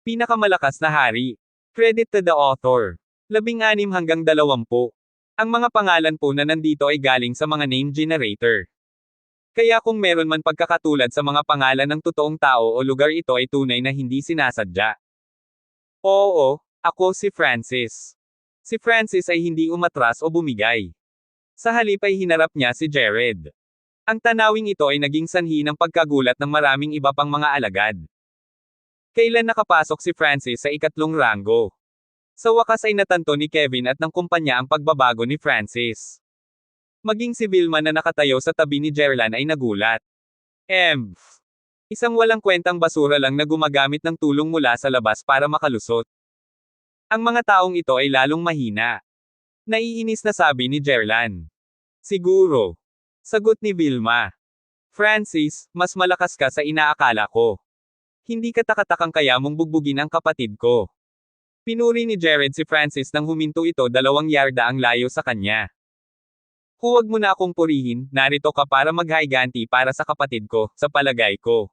Pinakamalakas na hari. Credit to the author. 16 hanggang 20. Ang mga pangalan po na nandito ay galing sa mga name generator. Kaya kung meron man pagkakatulad sa mga pangalan ng totoong tao o lugar, ito ay tunay na hindi sinasadya. Oo, ako si Francis. Si Francis ay hindi umatras o bumigay. Sa halip ay hinarap niya si Jared. Ang tanawing ito ay naging sanhi ng pagkagulat ng maraming iba pang mga alagad. Kailan nakapasok si Francis sa ikatlong ranggo? Sa wakas ay natanto ni Kevin at ng kumpanya ang pagbabago ni Francis. Maging si Vilma na nakatayo sa tabi ni Jerlan ay nagulat. Isang walang kwentang basura lang na gumagamit ng tulong mula sa labas para makalusot. Ang mga taong ito ay lalong mahina. Naiinis na sabi ni Jerlan. Siguro. Sagot ni Vilma. Francis, mas malakas ka sa inaakala ko. Hindi ka takatakang kaya mong bugbugin ang kapatid ko. Pinuri ni Jared si Francis nang huminto ito 2 yarda ang layo sa kanya. Huwag mo na akong purihin, narito ka para maghiganti para sa kapatid ko, sa palagay ko.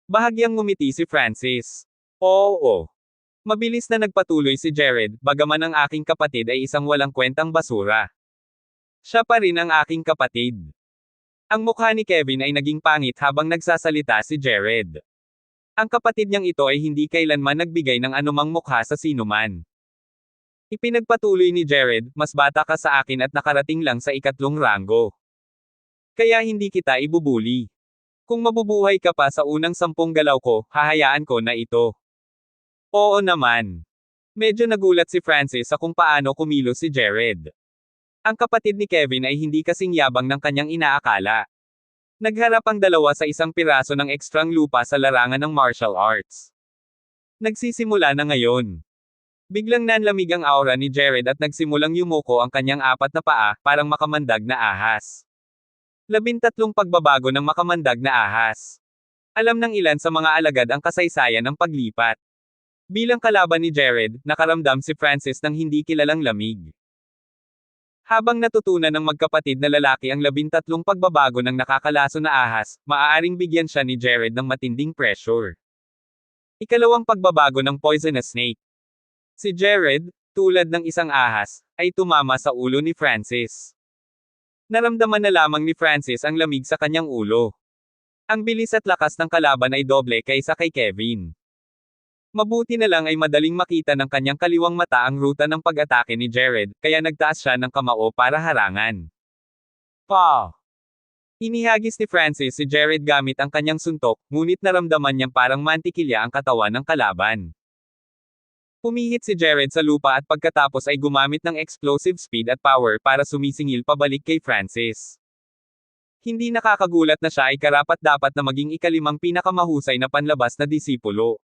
Bahagyang ngumiti si Francis. Oo. Mabilis na nagpatuloy si Jared, bagaman ang aking kapatid ay isang walang kwentang basura. Siya pa rin ang aking kapatid. Ang mukha ni Kevin ay naging pangit habang nagsasalita si Jared. Ang kapatid niyang ito ay hindi kailanman nagbigay ng anumang mukha sa sinuman. Ipinagpatuloy ni Jared, mas bata ka sa akin at nakarating lang sa ikatlong ranggo. Kaya hindi kita ibubuli. Kung mabubuhay ka pa sa unang 10 galaw ko, hahayaan ko na ito. Oo naman. Medyo nagulat si Francis sa kung paano kumilos si Jared. Ang kapatid ni Kevin ay hindi kasing yabang ng kanyang inaakala. Nagharap ang dalawa sa isang piraso ng ekstrang lupa sa larangan ng martial arts. Nagsisimula na ngayon. Biglang nanlamig ang aura ni Jared at nagsimulang yumuko ang kanyang 4 na paa, parang makamandag na ahas. 13 pagbabago ng makamandag na ahas. Alam ng ilan sa mga alagad ang kasaysayan ng paglipat. Bilang kalaban ni Jared, nakaramdam si Francis ng hindi kilalang lamig. Habang natutunan ng magkapatid na lalaki ang 13 pagbabago ng nakakalaso na ahas, maaaring bigyan siya ni Jared ng matinding pressure. Ikalawang pagbabago ng poisonous snake. Si Jared, tulad ng isang ahas, ay tumama sa ulo ni Francis. Naramdaman na lamang ni Francis ang lamig sa kanyang ulo. Ang bilis at lakas ng kalaban ay doble kaysa kay Kevin. Mabuti na lang ay madaling makita ng kanyang kaliwang mata ang ruta ng pag-atake ni Jared, kaya nagtaas siya ng kamao para harangan. Pa! Inihagis ni Francis si Jared gamit ang kanyang suntok, ngunit naramdaman niyang parang mantikilya ang katawan ng kalaban. Pumihit si Jared sa lupa at pagkatapos ay gumamit ng explosive speed at power para sumisingil pabalik kay Francis. Hindi nakakagulat na siya ay karapat-dapat na maging ika-5 pinakamahusay na panlabas na disipulo.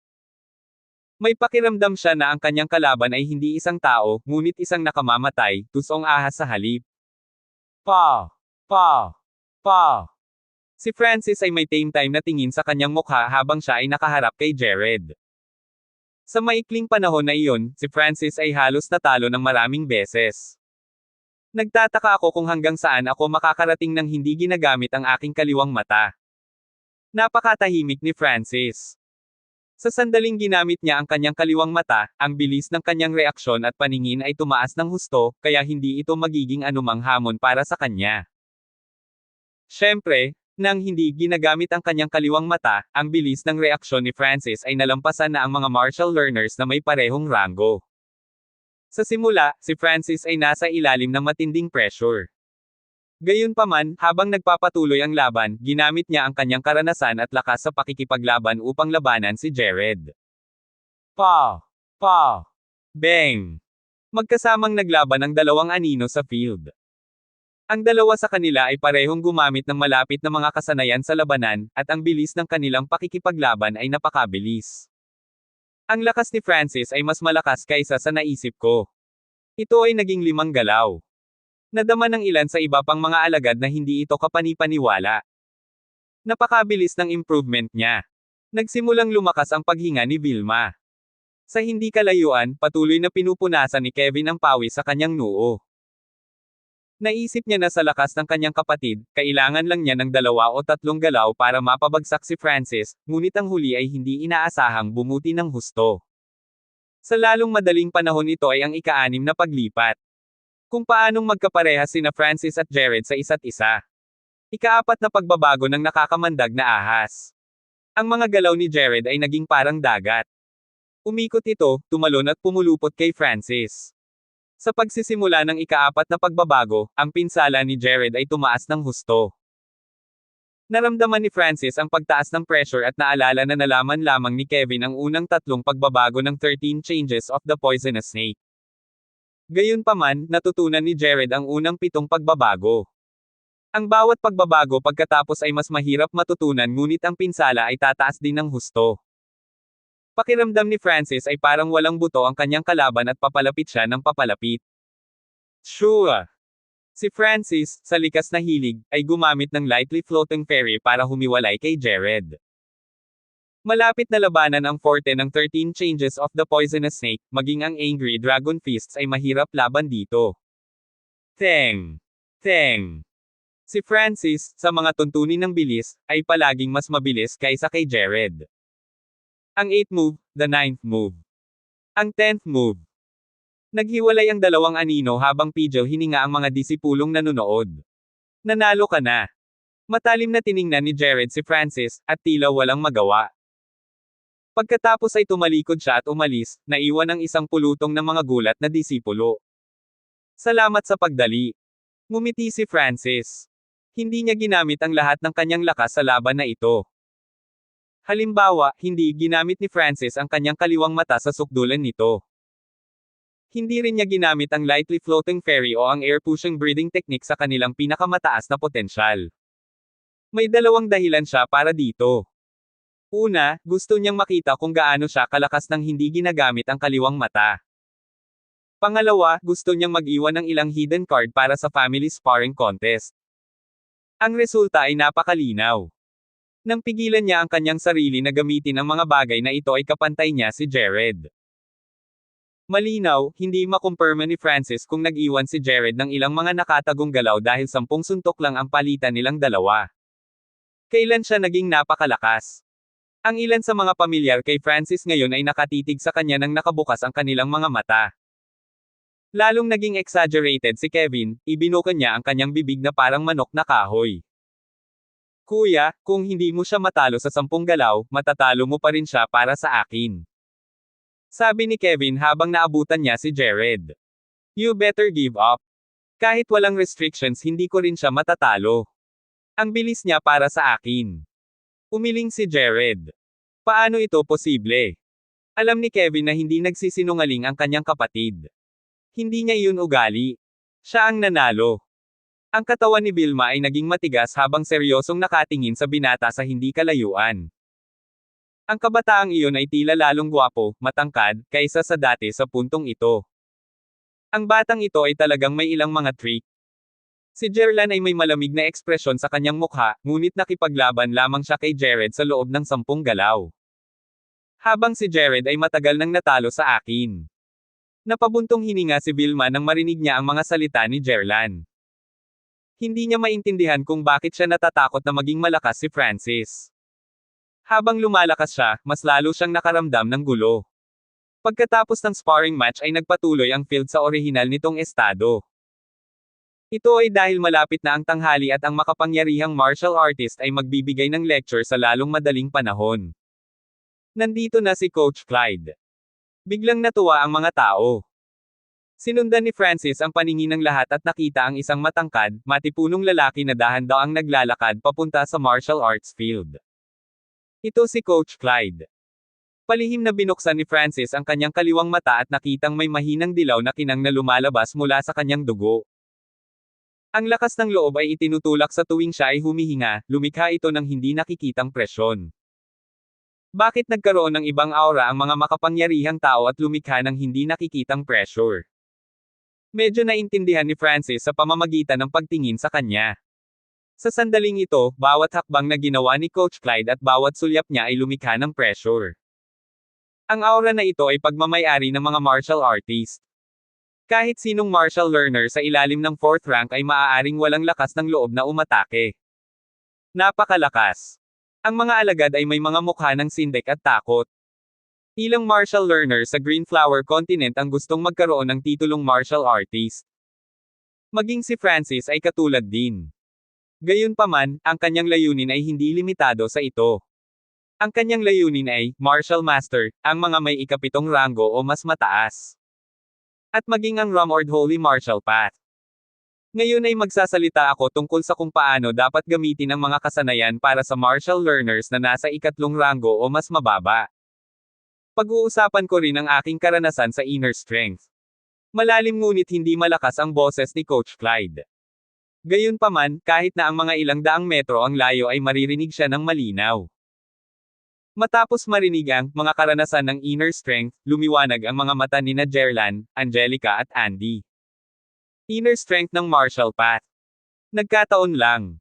May pakiramdam siya na ang kanyang kalaban ay hindi isang tao, ngunit isang nakamamatay, tusong ahas sa halip. Pa! Si Francis ay may time na tingin sa kanyang mukha habang siya ay nakaharap kay Jared. Sa maikling panahon na iyon, si Francis ay halos natalo ng maraming beses. Nagtataka ako kung hanggang saan ako makakarating nang hindi ginagamit ang aking kaliwang mata. Napakatahimik ni Francis. Sa sandaling ginamit niya ang kanyang kaliwang mata, ang bilis ng kanyang reaksyon at paningin ay tumaas ng husto, kaya hindi ito magiging anumang hamon para sa kanya. Siyempre, nang hindi ginagamit ang kanyang kaliwang mata, ang bilis ng reaksyon ni Francis ay nalampasan na ang mga martial learners na may parehong ranggo. Sa simula, si Francis ay nasa ilalim ng matinding pressure. Gayunpaman, habang nagpapatuloy ang laban, ginamit niya ang kanyang karanasan at lakas sa pakikipaglaban upang labanan si Jared. Bang! Magkasamang naglaban ang dalawang anino sa field. Ang dalawa sa kanila ay parehong gumamit ng malapit na mga kasanayan sa labanan, at ang bilis ng kanilang pakikipaglaban ay napakabilis. Ang lakas ni Francis ay mas malakas kaysa sa naisip ko. Ito ay naging 5 galaw. Nadama ng ilan sa iba pang mga alagad na hindi ito kapani-paniwala. Napakabilis ng improvement niya. Nagsimulang lumakas ang paghinga ni Vilma. Sa hindi kalayuan, patuloy na pinupunasan ni Kevin ang pawis sa kanyang noo. Naisip niya na sa lakas ng kanyang kapatid, kailangan lang niya ng 2 o 3 galaw para mapabagsak si Francis, ngunit ang huli ay hindi inaasahang bumuti ng husto. Sa lalong madaling panahon ito ay ang ika-6 na paglipat. Kung paanong magkaparehas sina Francis at Jared sa isa't isa. Ika-4 na pagbabago ng nakakamandag na ahas. Ang mga galaw ni Jared ay naging parang dagat. Umikot ito, tumalon at pumulupot kay Francis. Sa pagsisimula ng ika-4 na pagbabago, ang pinsala ni Jared ay tumaas ng husto. Naramdaman ni Francis ang pagtaas ng pressure at naalala na nalaman lamang ni Kevin ang unang 3 pagbabago ng 13 changes of the poisonous snake. Gayunpaman, natutunan ni Jared ang unang 7 pagbabago. Ang bawat pagbabago pagkatapos ay mas mahirap matutunan ngunit ang pinsala ay tataas din ng husto. Pakiramdam ni Francis ay parang walang buto ang kanyang kalaban at papalapit siya ng papalapit. Sure! Si Francis, sa likas na hilig, ay gumamit ng lightly floating fairy para humiwalay kay Jared. Malapit na labanan ang forte ng 13 changes of the poisonous snake, maging ang angry dragon fists ay mahirap laban dito. Teng! Teng! Si Francis, sa mga tuntunin ng bilis, ay palaging mas mabilis kaysa kay Jared. Ang 8th move, the 9th move. Ang 10th move. Naghiwalay ang dalawang anino habang pidyo hininga ang mga disipulong nanonood. Nanalo ka na. Matalim na tiningnan ni Jared si Francis, at tila walang magawa. Pagkatapos ay tumalikod siya at umalis, naiwan ang isang pulutong ng mga gulat na disipulo. Salamat sa pagdali. Ngumiti si Francis. Hindi niya ginamit ang lahat ng kanyang lakas sa laban na ito. Halimbawa, hindi ginamit ni Francis ang kanyang kaliwang mata sa sukdulan nito. Hindi rin niya ginamit ang lightly floating fairy o ang air-pushing breathing technique sa kanilang pinakamataas na potensyal. May 2 dahilan siya para dito. Una, gusto niyang makita kung gaano siya kalakas nang hindi ginagamit ang kaliwang mata. Pangalawa, gusto niyang mag-iwan ng ilang hidden card para sa family sparring contest. Ang resulta ay napakalinaw. Nang pigilan niya ang kanyang sarili na gamitin ang mga bagay na ito ay kapantay niya si Jared. Malinaw, hindi makumpirma ni Francis kung nag-iwan si Jared ng ilang mga nakatagong galaw dahil 10 suntok lang ang palitan nilang dalawa. Kailan siya naging napakalakas? Ang ilan sa mga pamilyar kay Francis ngayon ay nakatitig sa kanya nang nakabukas ang kanilang mga mata. Lalong naging exaggerated si Kevin, ibinuka niya ang kanyang bibig na parang manok na kahoy. Kuya, kung hindi mo siya matalo sa 10 galaw, matatalo mo pa rin siya para sa akin. Sabi ni Kevin habang naabutan niya si Jared. You better give up. Kahit walang restrictions hindi ko rin siya matatalo. Ang bilis niya para sa akin. Umiling si Jared. Paano ito posible? Alam ni Kevin na hindi nagsisinungaling ang kanyang kapatid. Hindi niya iyon ugali. Siya ang nanalo. Ang katawan ni Vilma ay naging matigas habang seryosong nakatingin sa binata sa hindi kalayuan. Ang kabataang iyon ay tila lalong gwapo, matangkad, kaysa sa dati sa puntong ito. Ang batang ito ay talagang may ilang mga trick. Si Jerlan ay may malamig na ekspresyon sa kanyang mukha, ngunit nakipaglaban lamang siya kay Jared sa loob ng 10 galaw. Habang si Jared ay matagal nang natalo sa akin. Napabuntong hininga si Vilma nang marinig niya ang mga salita ni Jerlan. Hindi niya maintindihan kung bakit siya natatakot na maging malakas si Francis. Habang lumalakas siya, mas lalo siyang nakaramdam ng gulo. Pagkatapos ng sparring match ay nagpatuloy ang field sa orihinal nitong estado. Ito ay dahil malapit na ang tanghali at ang makapangyarihang martial artist ay magbibigay ng lecture sa lalong madaling panahon. Nandito na si Coach Clyde. Biglang natuwa ang mga tao. Sinundan ni Francis ang paningin ng lahat at nakita ang isang matangkad, matipunong lalaki na dahan-daang naglalakad papunta sa martial arts field. Ito si Coach Clyde. Palihim na binuksan ni Francis ang kanyang kaliwang mata at nakitang may mahinang dilaw na kinang na lumalabas mula sa kanyang dugo. Ang lakas ng loob ay itinutulak sa tuwing siya ay humihinga, lumikha ito ng hindi nakikitang presyon. Bakit nagkaroon ng ibang aura ang mga makapangyarihang tao at lumikha ng hindi nakikitang pressure? Medyo naintindihan ni Francis sa pamamagitan ng pagtingin sa kanya. Sa sandaling ito, bawat hakbang na ginawa ni Coach Clyde at bawat sulyap niya ay lumikha ng pressure. Ang aura na ito ay pagmamayari ng mga martial artist. Kahit sinong martial learner sa ilalim ng 4th rank ay maaaring walang lakas ng loob na umatake. Napakalakas. Ang mga alagad ay may mga mukha ng sindik at takot. Ilang martial learner sa Green Flower Continent ang gustong magkaroon ng titulong martial artist. Maging si Francis ay katulad din. Gayunpaman, ang kanyang layunin ay hindi limitado sa ito. Ang kanyang layunin ay, Martial Master, ang mga may ikapitong ranggo o mas mataas. At maging ang Rumord Holy Martial Path. Ngayon ay magsasalita ako tungkol sa kung paano dapat gamitin ang mga kasanayan para sa martial learners na nasa ikatlong ranggo o mas mababa. Pag-uusapan ko rin ang aking karanasan sa inner strength. Malalim ngunit hindi malakas ang boses ni Coach Clyde. Gayunpaman, kahit na ang mga ilang daang metro ang layo ay maririnig siya ng malinaw. Matapos marinig ang mga karanasan ng inner strength, lumiwanag ang mga mata ni Jerlan, Angelica at Andy. Inner strength ng martial path. Nagkataon lang.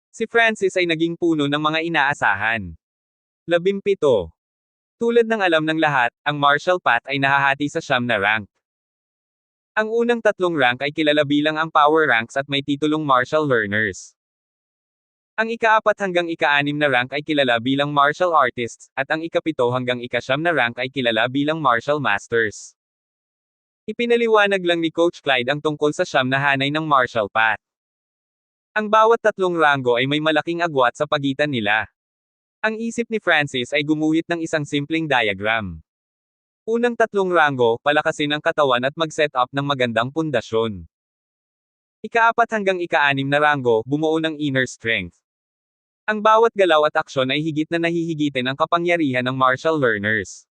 Si Francis ay naging puno ng mga inaasahan. 17. Tulad ng alam ng lahat, ang martial path ay nahahati sa 9 na rank. Ang unang 3 rank ay kilala bilang ang power ranks at may titulong martial learners. Ang ika-4 hanggang ika-6 na rank ay kilala bilang martial artists, at ang ika-7 hanggang ika-9 na rank ay kilala bilang martial masters. Ipinaliwanag lang ni Coach Clyde ang tungkol sa 9 na hanay ng martial path. Ang bawat 3 ranggo ay may malaking agwat sa pagitan nila. Ang isip ni Francis ay gumuhit ng isang simpleng diagram. Unang 3 ranggo, palakasin ang katawan at mag-set up ng magandang pundasyon. Ika-4 hanggang ika-6 na ranggo, bumuo ng inner strength. Ang bawat galaw at aksyon ay higit na nahihigitin ang kapangyarihan ng martial learners.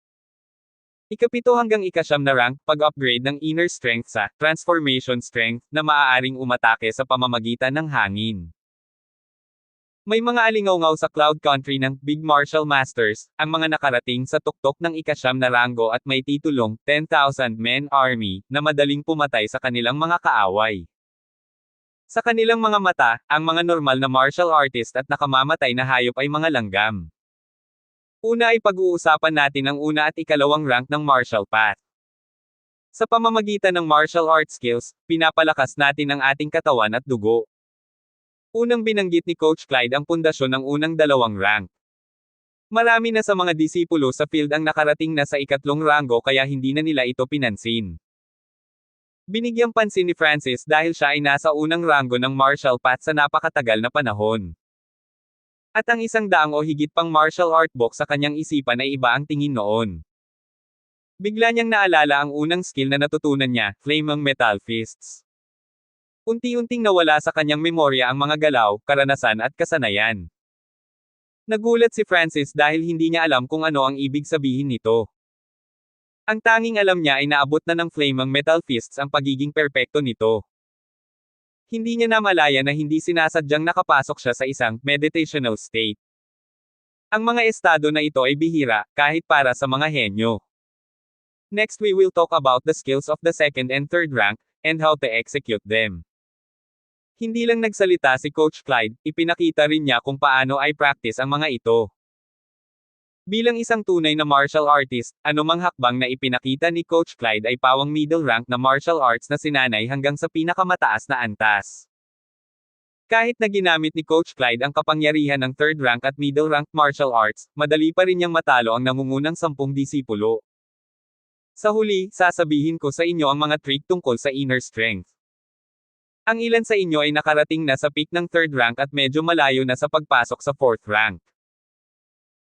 Ika-7 hanggang ika-9 na rank, pag-upgrade ng inner strength sa transformation strength na maaaring umatake sa pamamagitan ng hangin. May mga alingaw-ngaw sa Cloud Country ng Big Martial Masters, ang mga nakarating sa tuktok ng ika-9 na ranggo at may titulong 10,000 Men Army na madaling pumatay sa kanilang mga kaaway. Sa kanilang mga mata, ang mga normal na martial artist at nakamamatay na hayop ay mga langgam. Una ay pag-uusapan natin ang una at ikalawang rank ng martial path. Sa pamamagitan ng martial art skills, pinapalakas natin ang ating katawan at dugo. Unang binanggit ni Coach Clyde ang pundasyon ng unang 2 rank. Marami na sa mga disipulo sa field ang nakarating na sa ikatlong ranggo kaya hindi na nila ito pinansin. Binigyang pansin ni Francis dahil siya ay nasa unang ranggo ng martial path sa napakatagal na panahon. At ang 100 o higit pang martial art book sa kanyang isipan ay iba ang tingin noon. Bigla niyang naalala ang unang skill na natutunan niya, Flaming Metal Fists. Unti-unting nawala sa kanyang memorya ang mga galaw, karanasan at kasanayan. Nagulat si Francis dahil hindi niya alam kung ano ang ibig sabihin nito. Ang tanging alam niya ay naabot na ng Flaming Metal Fists ang pagiging perpekto nito. Hindi niya namalaya na hindi sinasadyang nakapasok siya sa isang meditational state. Ang mga estado na ito ay bihira, kahit para sa mga henyo. Next we will talk about the skills of the 2nd and 3rd rank, and how to execute them. Hindi lang nagsalita si Coach Clyde, ipinakita rin niya kung paano ay practice ang mga ito. Bilang isang tunay na martial artist, anumang hakbang na ipinakita ni Coach Clyde ay pawang middle rank na martial arts na sinanay hanggang sa pinakamataas na antas. Kahit na ginamit ni Coach Clyde ang kapangyarihan ng 3rd rank at middle rank martial arts, madali pa rin niyang matalo ang nangungunang 10 disipulo. Sa huli, sasabihin ko sa inyo ang mga trick tungkol sa inner strength. Ang ilan sa inyo ay nakarating na sa peak ng 3rd rank at medyo malayo na sa pagpasok sa 4th rank.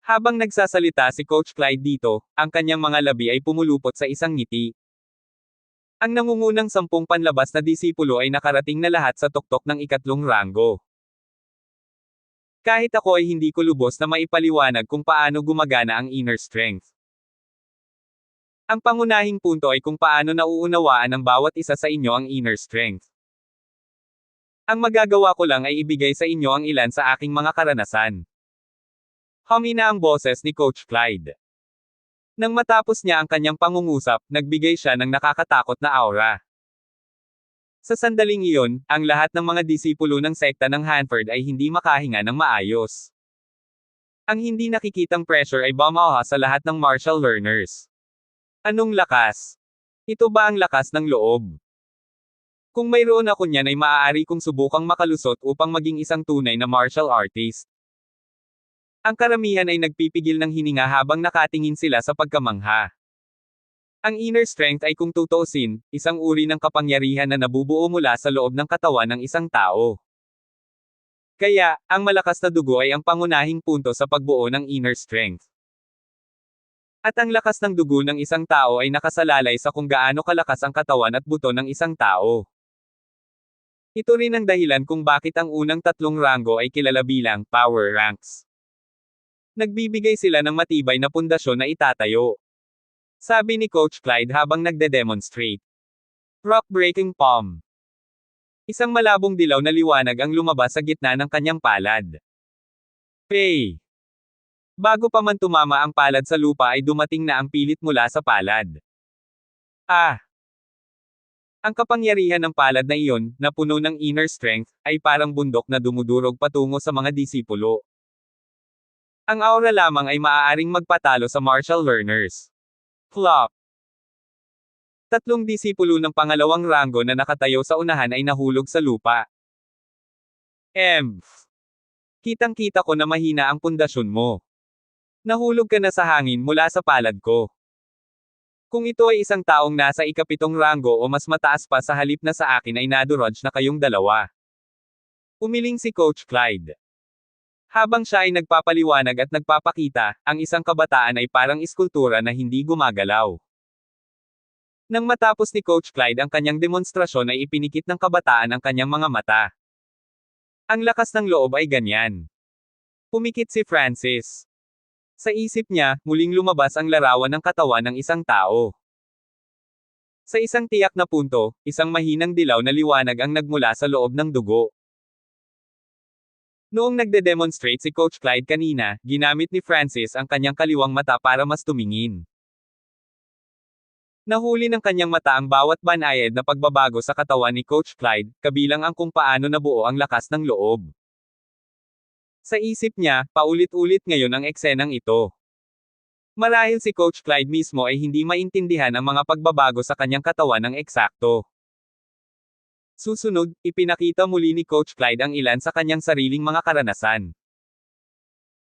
Habang nagsasalita si Coach Clyde dito, ang kanyang mga labi ay pumulupot sa isang ngiti. Ang nangungunang 10 panlabas na disipulo ay nakarating na lahat sa tuktok ng ikatlong ranggo. Kahit ako ay hindi ko lubos na maipaliwanag kung paano gumagana ang inner strength. Ang pangunahing punto ay kung paano nauunawaan ng bawat isa sa inyo ang inner strength. Ang magagawa ko lang ay ibigay sa inyo ang ilan sa aking mga karanasan. Humina ang boses ni Coach Clyde. Nang matapos niya ang kanyang pangungusap, nagbigay siya ng nakakatakot na aura. Sa sandaling iyon, ang lahat ng mga disipulo ng sekta ng Hanford ay hindi makahinga ng maayos. Ang hindi nakikitang pressure ay bumaha sa lahat ng martial learners. Anong lakas? Ito ba ang lakas ng loob? Kung mayroon ako niyan ay maaari kong subukang makalusot upang maging isang tunay na martial artist. Ang karamihan ay nagpipigil ng hininga habang nakatingin sila sa pagkamangha. Ang inner strength ay kung tutuusin, isang uri ng kapangyarihan na nabubuo mula sa loob ng katawan ng isang tao. Kaya, ang malakas na dugo ay ang pangunahing punto sa pagbuo ng inner strength. At ang lakas ng dugo ng isang tao ay nakasalalay sa kung gaano kalakas ang katawan at buto ng isang tao. Ito rin ang dahilan kung bakit ang unang tatlong ranggo ay kilala bilang power ranks. Nagbibigay sila ng matibay na pundasyon na itatayo. Sabi ni Coach Clyde habang nagde-demonstrate. Rock-breaking palm. Isang malabong dilaw na liwanag ang lumabas sa gitna ng kanyang palad. Pay. Bago pa man tumama ang palad sa lupa ay dumating na ang pilit mula sa palad. Ah! Ang kapangyarihan ng palad na iyon, na puno ng inner strength, ay parang bundok na dumudurog patungo sa mga disipulo. Ang aura lamang ay maaaring magpatalo sa martial learners. Flop. Tatlong disipulo ng pangalawang ranggo na nakatayo sa unahan ay nahulog sa lupa. Kitang-kita ko na mahina ang pundasyon mo. Nahulog ka na sa hangin mula sa palad ko. Kung ito ay isang taong nasa ikapitong ranggo o mas mataas pa sa halip na sa akin ay nadurudge na kayong dalawa. Umiling si Coach Clyde. Habang siya ay nagpapaliwanag at nagpapakita, ang isang kabataan ay parang iskultura na hindi gumagalaw. Nang matapos ni Coach Clyde ang kanyang demonstrasyon ay ipinikit ng kabataan ang kanyang mga mata. Ang lakas ng loob ay ganyan. Pumikit si Francis. Sa isip niya, muling lumabas ang larawan ng katawan ng isang tao. Sa isang tiyak na punto, isang mahinang dilaw na liwanag ang nagmula sa loob ng dugo. Noong nagde-demonstrate si Coach Clyde kanina, ginamit ni Francis ang kanyang kaliwang mata para mas tumingin. Nahuli ng kanyang mata ang bawat banayad na pagbabago sa katawan ni Coach Clyde, kabilang ang kung paano nabuo ang lakas ng loob. Sa isip niya, paulit-ulit ngayon ang eksenang ito. Marahil si Coach Clyde mismo ay hindi maintindihan ang mga pagbabago sa kanyang katawan ng eksakto. Susunod, ipinakita muli ni Coach Clyde ang ilan sa kanyang sariling mga karanasan.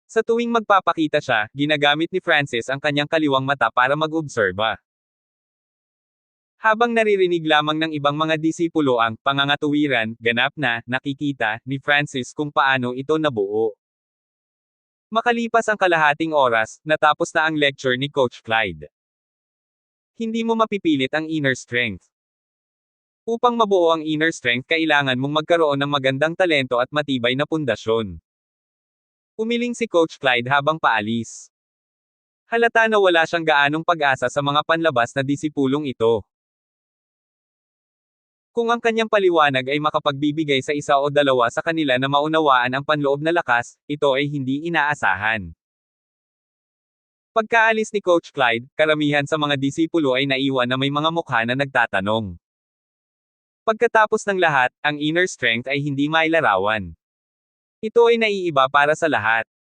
Sa tuwing magpapakita siya, ginagamit ni Francis ang kanyang kaliwang mata para mag-obserba. Habang naririnig lamang ng ibang mga disipulo ang pangangatuwiran, ganap na nakikita ni Francis kung paano ito nabuo. Makalipas ang kalahating oras, natapos na ang lecture ni Coach Clyde. Hindi mo mapipilit ang inner strength. Upang mabuo ang inner strength kailangan mong magkaroon ng magandang talento at matibay na pundasyon. Umiling si Coach Clyde habang paalis. Halata na wala siyang gaanong pag-asa sa mga panlabas na disipulong ito. Kung ang kanyang paliwanag ay makapagbibigay sa isa o dalawa sa kanila na maunawaan ang panloob na lakas, ito ay hindi inaasahan. Pagkaalis ni Coach Clyde, karamihan sa mga disipulo ay naiwan na may mga mukha na nagtatanong. Pagkatapos ng lahat, ang inner strength ay hindi mailarawan. Ito ay naiiba para sa lahat.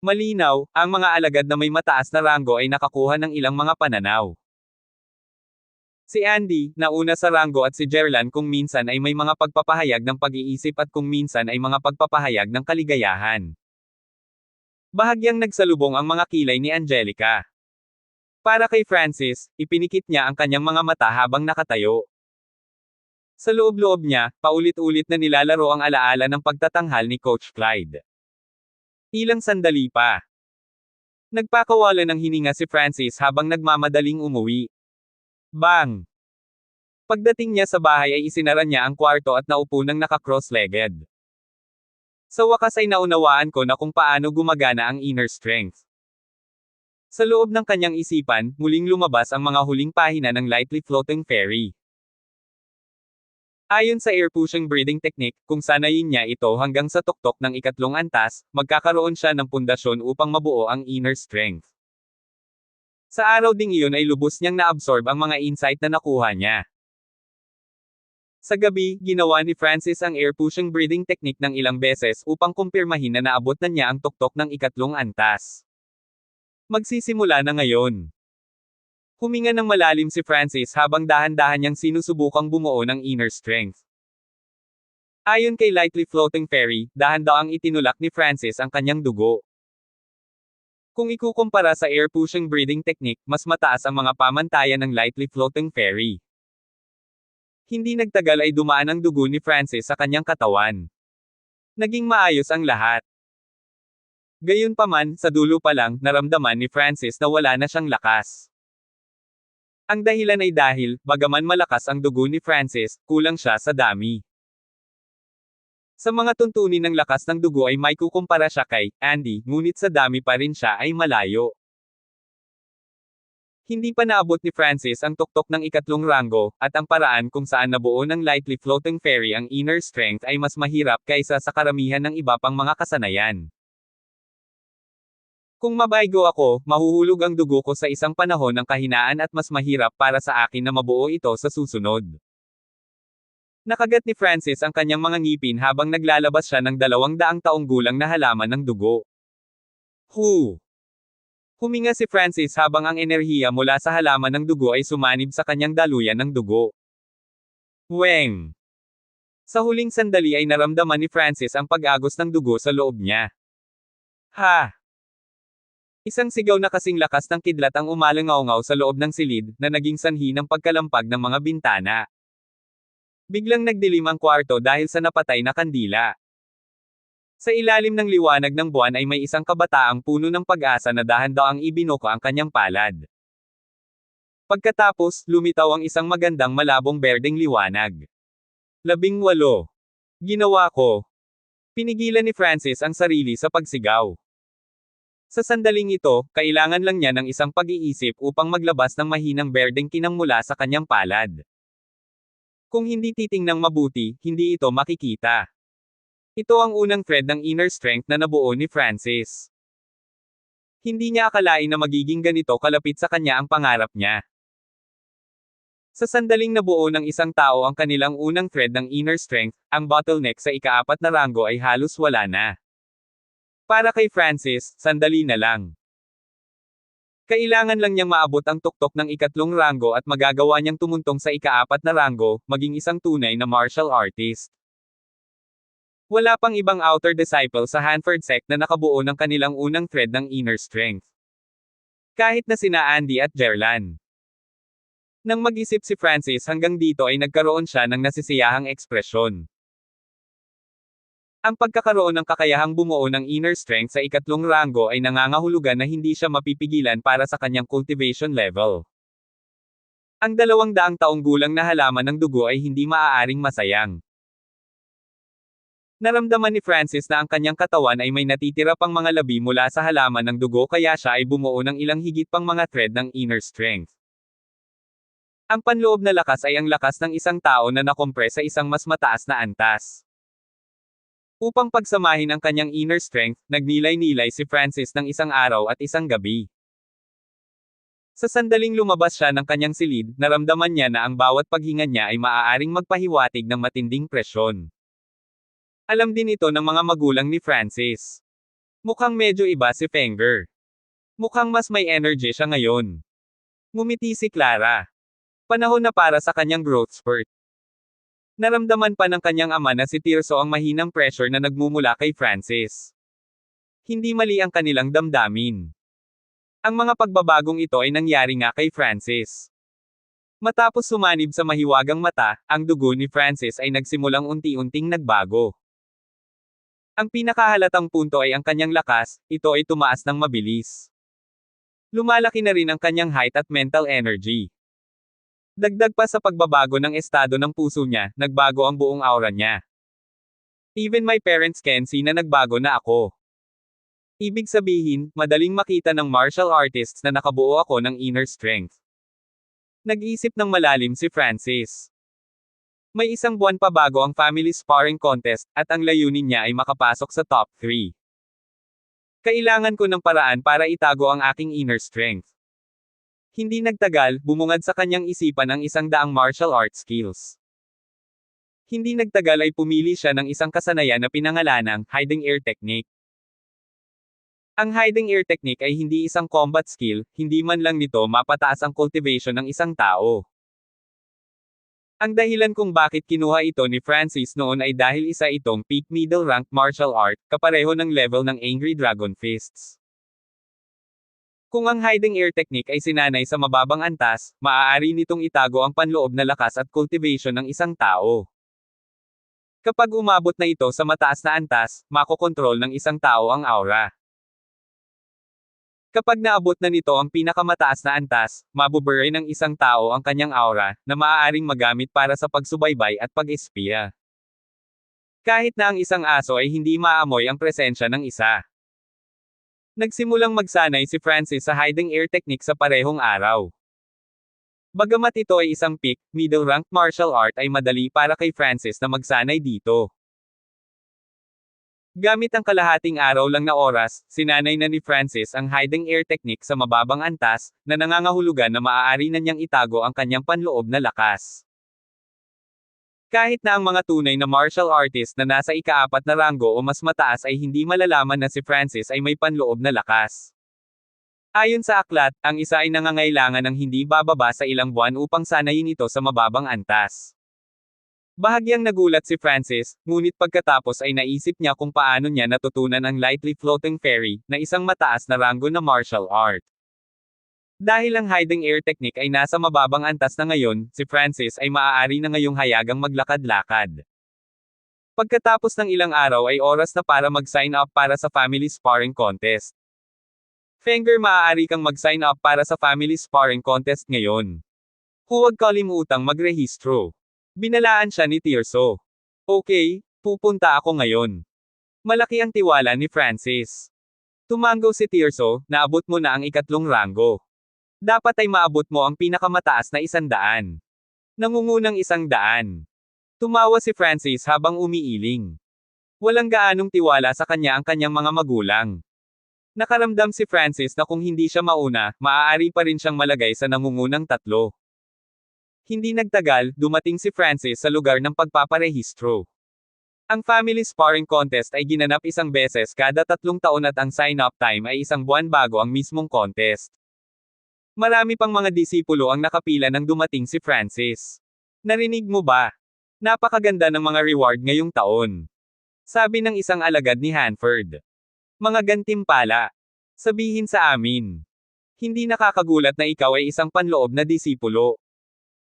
Malinaw, ang mga alagad na may mataas na ranggo ay nakakuha ng ilang mga pananaw. Si Andy, na una sa ranggo at si Jerlan kung minsan ay may mga pagpapahayag ng pag-iisip at kung minsan ay mga pagpapahayag ng kaligayahan. Bahagyang nagsalubong ang mga kilay ni Angelica. Para kay Francis, ipinikit niya ang kanyang mga mata habang nakatayo. Sa loob-loob niya, paulit-ulit na nilalaro ang alaala ng pagtatanghal ni Coach Clyde. Ilang sandali pa. Nagpakawala ng hininga si Francis habang nagmamadaling umuwi. Bang! Pagdating niya sa bahay ay isinara niya ang kwarto at naupo nang naka-cross-legged. Sa wakas ay naunawaan ko na kung paano gumagana ang inner strength. Sa loob ng kanyang isipan, muling lumabas ang mga huling pahina ng Lightly Floating Fairy. Ayon sa air-pushing breathing technique, kung sanayin niya ito hanggang sa tuktok ng ikatlong antas, magkakaroon siya ng pundasyon upang mabuo ang inner strength. Sa araw ding iyon ay lubos niyang naabsorb ang mga insight na nakuha niya. Sa gabi, ginawa ni Francis ang air-pushing breathing technique ng ilang beses upang kumpirmahin na naabot na niya ang tuktok ng ikatlong antas. Magsisimula na ngayon. Huminga ng malalim si Francis habang dahan-dahan niyang sinusubukang bumuo ng inner strength. Ayon kay Lightly Floating Fairy, dahan-dahang itinulak ni Francis ang kanyang dugo. Kung ikukumpara sa air-pushing breathing technique, mas mataas ang mga pamantayan ng Lightly Floating Fairy. Hindi nagtagal ay dumaan ang dugo ni Francis sa kanyang katawan. Naging maayos ang lahat. Gayunpaman, sa dulo pa lang, naramdaman ni Francis na wala na siyang lakas. Ang dahilan ay dahil, bagaman malakas ang dugo ni Francis, kulang siya sa dami. Sa mga tuntunin ng lakas ng dugo ay may kukumpara siya kay Andy, ngunit sa dami pa rin siya ay malayo. Hindi pa naabot ni Francis ang tuktok ng ikatlong ranggo, at ang paraan kung saan nabuo ng Lightly Floating Fairy ang inner strength ay mas mahirap kaysa sa karamihan ng iba pang mga kasanayan. Kung mabaigo ako, mahuhulog ang dugo ko sa isang panahon ng kahinaan at mas mahirap para sa akin na mabuo ito sa susunod. Nakagat ni Francis ang kanyang mga ngipin habang naglalabas siya ng 200 taong gulang na halaman ng dugo. Huminga si Francis habang ang enerhiya mula sa halaman ng dugo ay sumanib sa kanyang daluyan ng dugo. Weng! Sa huling sandali ay naramdaman ni Francis ang pag-agos ng dugo sa loob niya. Ha! Isang sigaw na kasing lakas ng kidlat ang umalangaw-ngaw sa loob ng silid, na naging sanhi ng pagkalampag ng mga bintana. Biglang nagdilim ang kwarto dahil sa napatay na kandila. Sa ilalim ng liwanag ng buwan ay may isang kabataang puno ng pag-asa na dahan-dahang ibinuko ang kanyang palad. Pagkatapos, lumitaw ang isang magandang malabong berdeng liwanag. 18. Ginawa ko. Pinigilan ni Francis ang sarili sa pagsigaw. Sa sandaling ito, kailangan lang niya ng isang pag-iisip upang maglabas ng mahinang berdeng kinang mula sa kanyang palad. Kung hindi titingnang mabuti, hindi ito makikita. Ito ang unang thread ng inner strength na nabuo ni Francis. Hindi niya akalain na magiging ganito kalapit sa kanya ang pangarap niya. Sa sandaling nabuo ng isang tao ang kanilang unang thread ng inner strength, ang bottleneck sa ika-4 na ranggo ay halos wala na. Para kay Francis, sandali na lang. Kailangan lang niyang maabot ang tuktok ng ikatlong ranggo at magagawa niyang tumuntong sa ika-4 na ranggo, maging isang tunay na martial artist. Wala pang ibang outer disciple sa Hanford sect na nakabuo ng kanilang unang thread ng inner strength. Kahit na sina Andy at Jerlan. Nang mag-isip si Francis hanggang dito ay nagkaroon siya ng nasisiyahang ekspresyon. Ang pagkakaroon ng kakayahang bumuo ng inner strength sa ikatlong ranggo ay nangangahulugan na hindi siya mapipigilan para sa kanyang cultivation level. Ang 200 taong gulang na halaman ng dugo ay hindi maaaring masayang. Naramdaman ni Francis na ang kanyang katawan ay may natitira pang mga labi mula sa halaman ng dugo kaya siya ay bumuo ng ilang higit pang mga thread ng inner strength. Ang panloob na lakas ay ang lakas ng isang tao na nakompres sa isang mas mataas na antas. Upang pagsamahin ang kanyang inner strength, nagnilay-nilay si Francis ng isang araw at isang gabi. Sa sandaling lumabas siya ng kanyang silid, naramdaman niya na ang bawat paghinga niya ay maaaring magpahiwatig ng matinding presyon. Alam din ito ng mga magulang ni Francis. Mukhang medyo iba si Fenger. Mukhang mas may energy siya ngayon. Ngumiti si Clara. Panahon na para sa kanyang growth spurt. Naramdaman pa ng kanyang ama na si Tirso ang mahinang pressure na nagmumula kay Francis. Hindi mali ang kanilang damdamin. Ang mga pagbabagong ito ay nangyari nga kay Francis. Matapos sumanib sa mahiwagang mata, ang dugo ni Francis ay nagsimulang unti-unting nagbago. Ang pinakahalatang punto ay ang kanyang lakas, ito ay tumaas ng mabilis. Lumalaki na rin ang kanyang height at mental energy. Dagdag pa sa pagbabago ng estado ng puso niya, nagbago ang buong aura niya. Even my parents can see na nagbago na ako. Ibig sabihin, madaling makita ng martial artists na nakabuo ako ng inner strength. Nag-isip ng malalim si Francis. May isang buwan pa bago ang family sparring contest, at ang layunin niya ay makapasok sa top 3. Kailangan ko ng paraan para itago ang aking inner strength. Hindi nagtagal, bumungad sa kanyang isipan ang 100 martial arts skills. Hindi nagtagal ay pumili siya ng isang kasanayan na pinangalanang hiding air technique. Ang hiding ear technique ay hindi isang combat skill, hindi man lang nito mapataas ang cultivation ng isang tao. Ang dahilan kung bakit kinuha ito ni Francis noon ay dahil isa itong peak middle rank martial art, kapareho ng level ng Angry Dragon Fists. Kung ang hiding ear technique ay sinanay sa mababang antas, maaari nitong itago ang panloob na lakas at cultivation ng isang tao. Kapag umabot na ito sa mataas na antas, makokontrol ng isang tao ang aura. Kapag naabot na nito ang pinakamataas na antas, mabuburay ng isang tao ang kanyang aura, na maaaring magamit para sa pagsubaybay at pag-espiya. Kahit na ang isang aso ay hindi maamoy ang presensya ng isa. Nagsimulang magsanay si Francis sa hiding ear technique sa parehong araw. Bagamat ito ay isang peak, middle rank martial art ay madali para kay Francis na magsanay dito. Gamit ang kalahating araw lang na oras, sinanay na ni Francis ang hiding ear technique sa mababang antas, na nangangahulugan na maaari na niyang itago ang kanyang panloob na lakas. Kahit na ang mga tunay na martial artist na nasa ika-4 na ranggo o mas mataas ay hindi malalaman na si Francis ay may panloob na lakas. Ayon sa aklat, ang isa ay nangangailangan ng hindi bababa sa ilang buwan upang sanayin ito sa mababang antas. Bahagyang nagulat si Francis, ngunit pagkatapos ay naisip niya kung paano niya natutunan ang lightly floating fairy, na isang mataas na ranggo na martial art. Dahil ang hiding ear technique ay nasa mababang antas na ngayon, si Francis ay maaari na ngayong hayagang maglakad-lakad. Pagkatapos ng ilang araw ay oras na para mag-sign up para sa family sparring contest. Fenger, maaari kang mag-sign up para sa family sparring contest ngayon. Huwag kalimutang magrehistro. Binalaan siya ni Tirso. Okay, pupunta ako ngayon. Malaki ang tiwala ni Francis. Tumango si Tirso, naabot mo na ang 3 ranggo. Dapat ay maabot mo ang pinakamataas na 100. Nangungunang 100. Tumawa si Francis habang umiiling. Walang gaanong tiwala sa kanya ang kanyang mga magulang. Nakaramdam si Francis na kung hindi siya mauna, maaari pa rin siyang malagay sa nangungunang 3. Hindi nagtagal, dumating si Francis sa lugar ng pagpaparehistro. Ang family sparring contest ay ginanap 1 beses kada 3 taon at ang sign-up time ay 1 buwan bago ang mismong contest. Marami pang mga disipulo ang nakapila nang dumating si Francis. Narinig mo ba? Napakaganda ng mga reward ngayong taon. Sabi ng isang alagad ni Hanford. Mga gantimpala. Sabihin sa amin. Hindi nakakagulat na ikaw ay isang panloob na disipulo.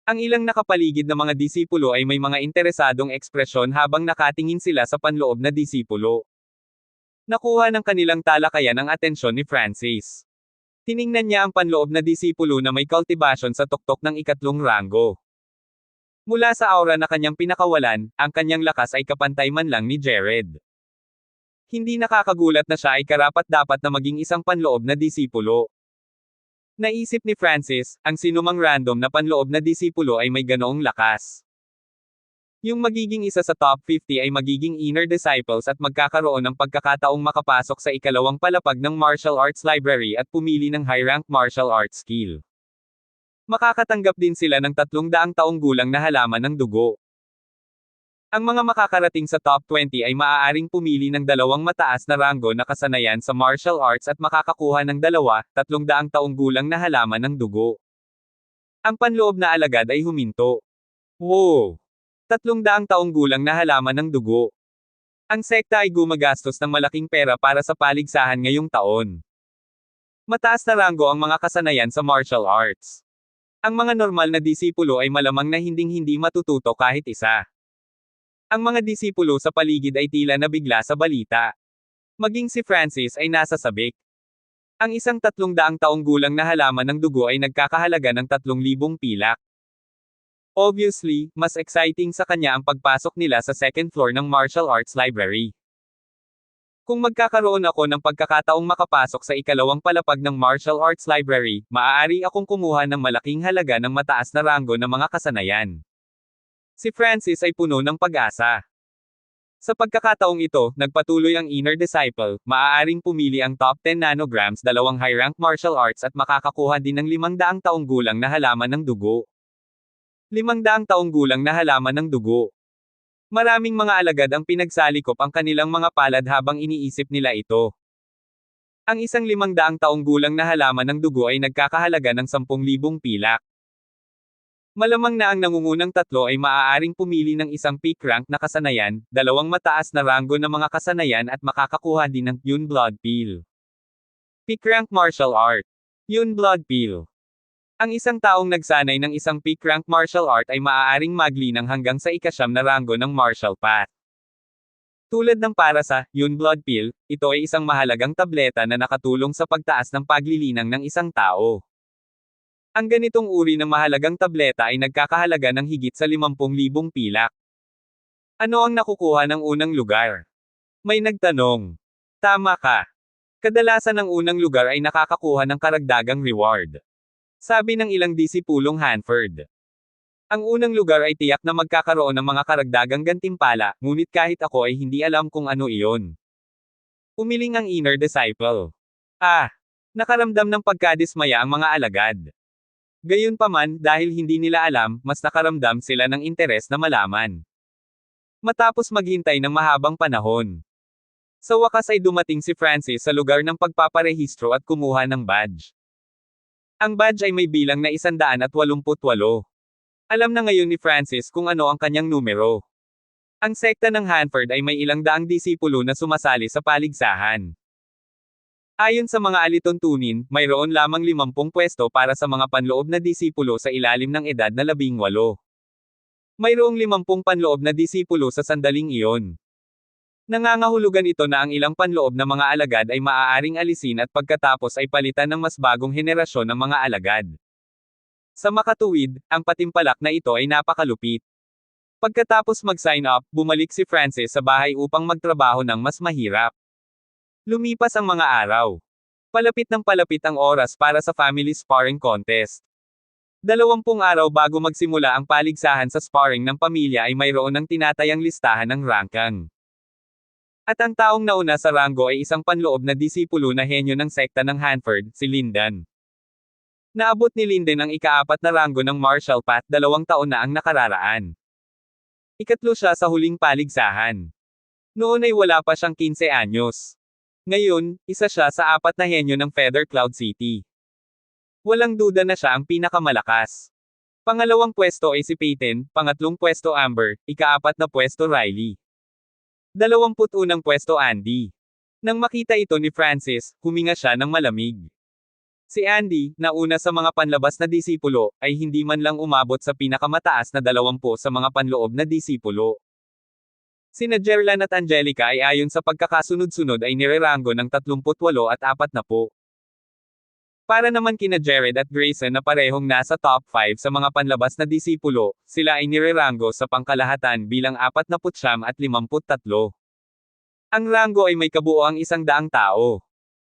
Ang ilang nakapaligid na mga disipulo ay may mga interesadong ekspresyon habang nakatingin sila sa panloob na disipulo. Nakuha ng kanilang talakayan ang atensyon ni Francis. Tiningnan niya ang panloob na disipulo na may cultivation sa tuktok ng 3 ranggo. Mula sa aura na kanyang pinakawalan, ang kanyang lakas ay kapantay man lang ni Jared. Hindi nakakagulat na siya ay karapat-dapat na maging isang panloob na disipulo. Naisip ni Francis, ang sinumang random na panloob na disipulo ay may ganoong lakas. Yung magiging isa sa top 50 ay magiging inner disciples at magkakaroon ng pagkakataong makapasok sa 2nd palapag ng martial arts library at pumili ng high-rank martial arts skill. Makakatanggap din sila ng 300 taong gulang na halaman ng dugo. Ang mga makakarating sa top 20 ay maaaring pumili ng 2 mataas na ranggo na kasanayan sa martial arts at makakakuha ng 300 taong gulang na halaman ng dugo. Ang panloob na alagad ay huminto. Wow! 300 taong gulang na halaman ng dugo. Ang sekta ay gumagastos ng malaking pera para sa paligsahan ngayong taon. Mataas na ranggo ang mga kasanayan sa martial arts. Ang mga normal na disipulo ay malamang na hinding-hindi matututo kahit isa. Ang mga disipulo sa paligid ay tila nabigla sa balita. Maging si Francis ay nasa sabik. Ang isang 300 taong gulang na halaman ng dugo ay nagkakahalaga ng 3,000 pilak. Obviously, mas exciting sa kanya ang pagpasok nila sa 2nd floor ng martial arts library. Kung magkakaroon ako ng pagkakataong makapasok sa 2nd palapag ng martial arts library, maaari akong kumuha ng malaking halaga ng mataas na ranggo ng mga kasanayan. Si Francis ay puno ng pag-asa. Sa pagkakataong ito, nagpatuloy ang inner disciple, maaaring pumili ang top 10 nanograms 2 high-rank martial arts at makakakuha din ng 500 taong gulang na halaman ng dugo. 500 taong gulang na halaman ng dugo. Maraming mga alagad ang pinagsalikop ang kanilang mga palad habang iniisip nila ito. Ang isang 500 taong gulang na halaman ng dugo ay nagkakahalaga ng 10,000 pilak. Malamang na ang nangungunang tatlo ay maaaring pumili ng isang peak rank na kasanayan, dalawang mataas na ranggo na mga kasanayan at makakakuha din ng Yun Blood Pill. Peak rank martial art. Yun Blood Pill. Ang isang taong nagsanay ng isang peak rank martial art ay maaaring maglinang hanggang sa ika-9 na ranggo ng martial path. Tulad ng para sa Yun Blood Pill, ito ay isang mahalagang tableta na nakatulong sa pagtaas ng paglilinang ng isang tao. Ang ganitong uri ng mahalagang tableta ay nagkakahalaga ng higit sa 50,000 pilak. Ano ang nakukuha ng unang lugar? May nagtanong. Tama ka. Kadalasan ang unang lugar ay nakakakuha ng karagdagang reward. Sabi ng ilang disipulong Hanford. Ang unang lugar ay tiyak na magkakaroon ng mga karagdagang gantimpala, ngunit kahit ako ay hindi alam kung ano iyon. Umiling ang inner disciple. Nakaramdam ng pagkadismaya ang mga alagad. Gayunpaman, dahil hindi nila alam, mas nakaramdam sila ng interes na malaman. Matapos maghintay ng mahabang panahon. Sa wakas ay dumating si Francis sa lugar ng pagpaparehistro at kumuha ng badge. Ang badge ay may bilang na 188. Alam na ngayon ni Francis kung ano ang kanyang numero. Ang sekta ng Hanford ay may ilang daang disipulo na sumasali sa paligsahan. Ayon sa mga alituntunin, mayroon lamang 50 pwesto para sa mga panloob na disipulo sa ilalim ng edad na 18. Mayroong 50 panloob na disipulo sa sandaling iyon. Nangangahulugan ito na ang ilang panloob na mga alagad ay maaaring alisin at pagkatapos ay palitan ng mas bagong henerasyon ng mga alagad. Sa makatuwid, ang patimpalak na ito ay napakalupit. Pagkatapos mag-sign up, bumalik si Francis sa bahay upang magtrabaho ng mas mahirap. Lumipas ang mga araw. Palapit ng palapit ang oras para sa family sparring contest. 20 araw bago magsimula ang paligsahan sa sparring ng pamilya ay mayroon ng tinatayang listahan ng rankang. At ang taong nauna sa ranggo ay isang panloob na disipulo na henyo ng sekta ng Hanford, si Lyndon. Naabot ni Lyndon ang ika-4 na ranggo ng martial path 2 taon na ang nakararaan. Ikatlo siya sa huling paligsahan. Noon ay wala pa siyang 15 anyos. Ngayon, isa siya sa 4 na henyo ng Feather Cloud City. Walang duda na siya ang pinakamalakas. Pangalawang pwesto ay si Peyton, pangatlong pwesto Amber, ika-4 na pwesto Riley. 21 pwesto Andy. Nang makita ito ni Francis, huminga siya ng malamig. Si Andy, na una sa mga panlabas na disipulo, ay hindi man lang umabot sa pinakamataas na 20 sa mga panloob na disipulo. Sina Jerlan at Angelica ay ayon sa pagkakasunod-sunod ay nireranggo ng 38 at 40. Para naman kina Jared at Grayson na parehong nasa top 5 sa mga panlabas na disipulo, sila ay nireranggo sa pangkalahatan bilang 49 at 53. Ang ranggo ay may kabuoang 100 tao.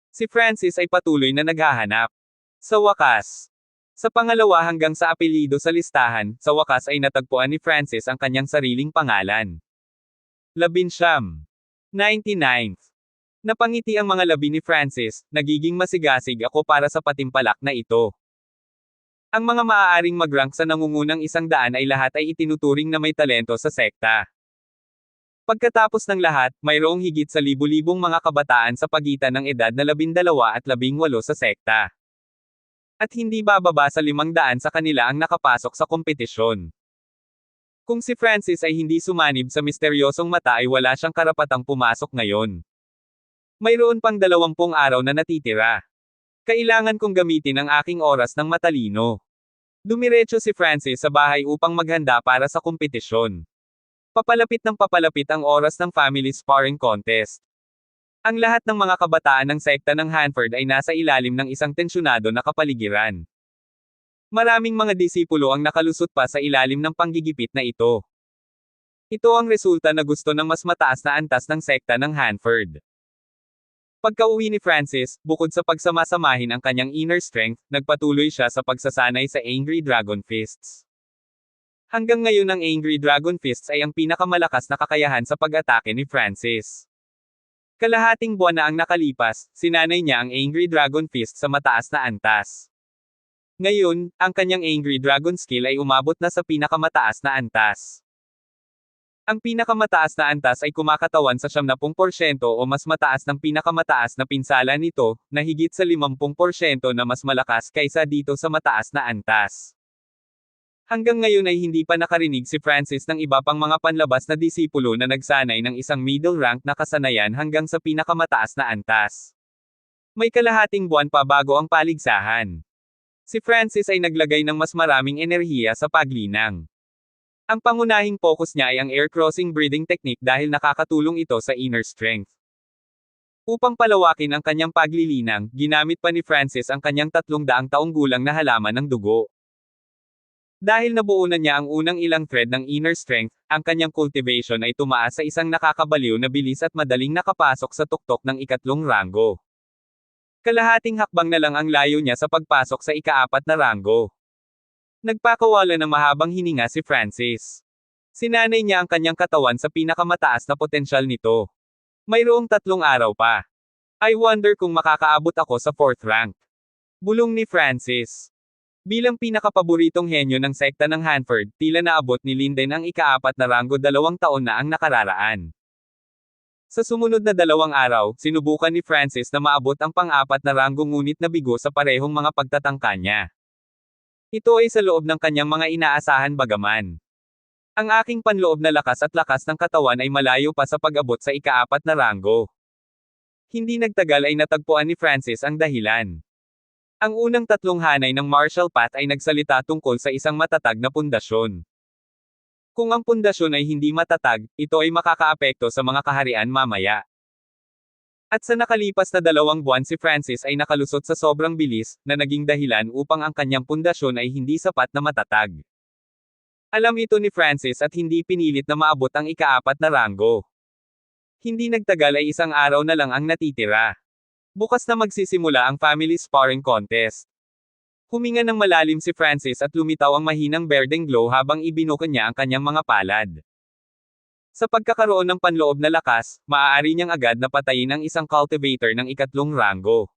Si Francis ay patuloy na naghahanap. Sa wakas. Sa pangalawa hanggang sa apelyido sa listahan, sa wakas ay natagpuan ni Francis ang kanyang sariling pangalan. 19. 99th. Napangiti ang mga labi ni Francis, nagiging masigasig ako para sa patimpalak na ito. Ang mga maaaring mag-rank sa nangungunang 100 ay lahat ay itinuturing na may talento sa sekta. Pagkatapos ng lahat, mayroong higit sa libu-libong mga kabataan sa pagitan ng edad na 12 at 18 sa sekta. At hindi bababa sa 500 sa kanila ang nakapasok sa kompetisyon. Kung si Francis ay hindi sumanib sa misteryosong mata ay wala siyang karapatang pumasok ngayon. Mayroon pang 20 araw na natitira. Kailangan kong gamitin ang aking oras ng matalino. Dumiretso si Francis sa bahay upang maghanda para sa kompetisyon. Papalapit ng papalapit ang oras ng family sparring contest. Ang lahat ng mga kabataan ng sekta ng Hanford ay nasa ilalim ng isang tensyonado na kapaligiran. Maraming mga disipulo ang nakalusot pa sa ilalim ng panggigipit na ito. Ito ang resulta na gusto ng mas mataas na antas ng sekta ng Hanford. Pagka-uwi ni Francis, bukod sa pagsamasamahin ang kanyang inner strength, nagpatuloy siya sa pagsasanay sa Angry Dragon Fists. Hanggang ngayon ang Angry Dragon Fists ay ang pinakamalakas na kakayahan sa pag-atake ni Francis. Kalahating buwan na ang nakalipas, sinanay niya ang Angry Dragon Fist sa mataas na antas. Ngayon, ang kanyang Angry Dragon skill ay umabot na sa pinakamataas na antas. Ang pinakamataas na antas ay kumakatawan sa 70% o mas mataas ng pinakamataas na pinsala nito, na higit sa 50% na mas malakas kaysa dito sa mataas na antas. Hanggang ngayon ay hindi pa nakarinig si Francis ng iba pang mga panlabas na disipulo na nagsanay ng isang middle rank na kasanayan hanggang sa pinakamataas na antas. May kalahating buwan pa bago ang paligsahan. Si Francis ay naglagay ng mas maraming enerhiya sa paglinang. Ang pangunahing focus niya ay ang air crossing breathing technique dahil nakakatulong ito sa inner strength. Upang palawakin ang kanyang paglilinang, ginamit pa ni Francis ang kanyang 300 taong gulang na halaman ng dugo. Dahil nabuo na niya ang unang ilang thread ng inner strength, ang kanyang cultivation ay tumaas sa isang nakakabaliw na bilis at madaling nakapasok sa tuktok ng ikatlong ranggo. Kalahating hakbang na lang ang layo niya sa pagpasok sa ika-4 na ranggo. Nagpakawala ng mahabang hininga si Francis. Sinanay niya ang kanyang katawan sa pinakamataas na potensyal nito. Mayroong 3 araw pa. I wonder kung makakaabot ako sa 4th rank. Bulong ni Francis. Bilang pinakapaboritong henyo ng sekta ng Hanford, tila naabot ni Linden ang ika-4 na ranggo 2 taon na ang nakararaan. Sa sumunod na 2 araw, sinubukan ni Francis na maabot ang pang-4 na ranggo ngunit nabigo sa parehong mga pagtatangka niya. Ito ay sa loob ng kanyang mga inaasahan bagaman. Ang aking panloob na lakas at lakas ng katawan ay malayo pa sa pag-abot sa ika-4 na ranggo. Hindi nagtagal ay natagpuan ni Francis ang dahilan. Ang unang 3 hanay ng martial path ay nagsalita tungkol sa isang matatag na pundasyon. Kung ang pundasyon ay hindi matatag, ito ay makakaapekto sa mga kaharian mamaya. At sa nakalipas na 2 buwan si Francis ay nakalusot sa sobrang bilis, na naging dahilan upang ang kanyang pundasyon ay hindi sapat na matatag. Alam ito ni Francis at hindi pinilit na maabot ang ika-4 na ranggo. Hindi nagtagal ay 1 araw na lang ang natitira. Bukas na magsisimula ang family sparring contest. Huminga ng malalim si Francis at lumitaw ang mahinang berdeng glow habang ibinuka niya ang kanyang mga palad. Sa pagkakaroon ng panloob na lakas, maaari niyang agad na patayin ang isang cultivator ng ikatlong ranggo.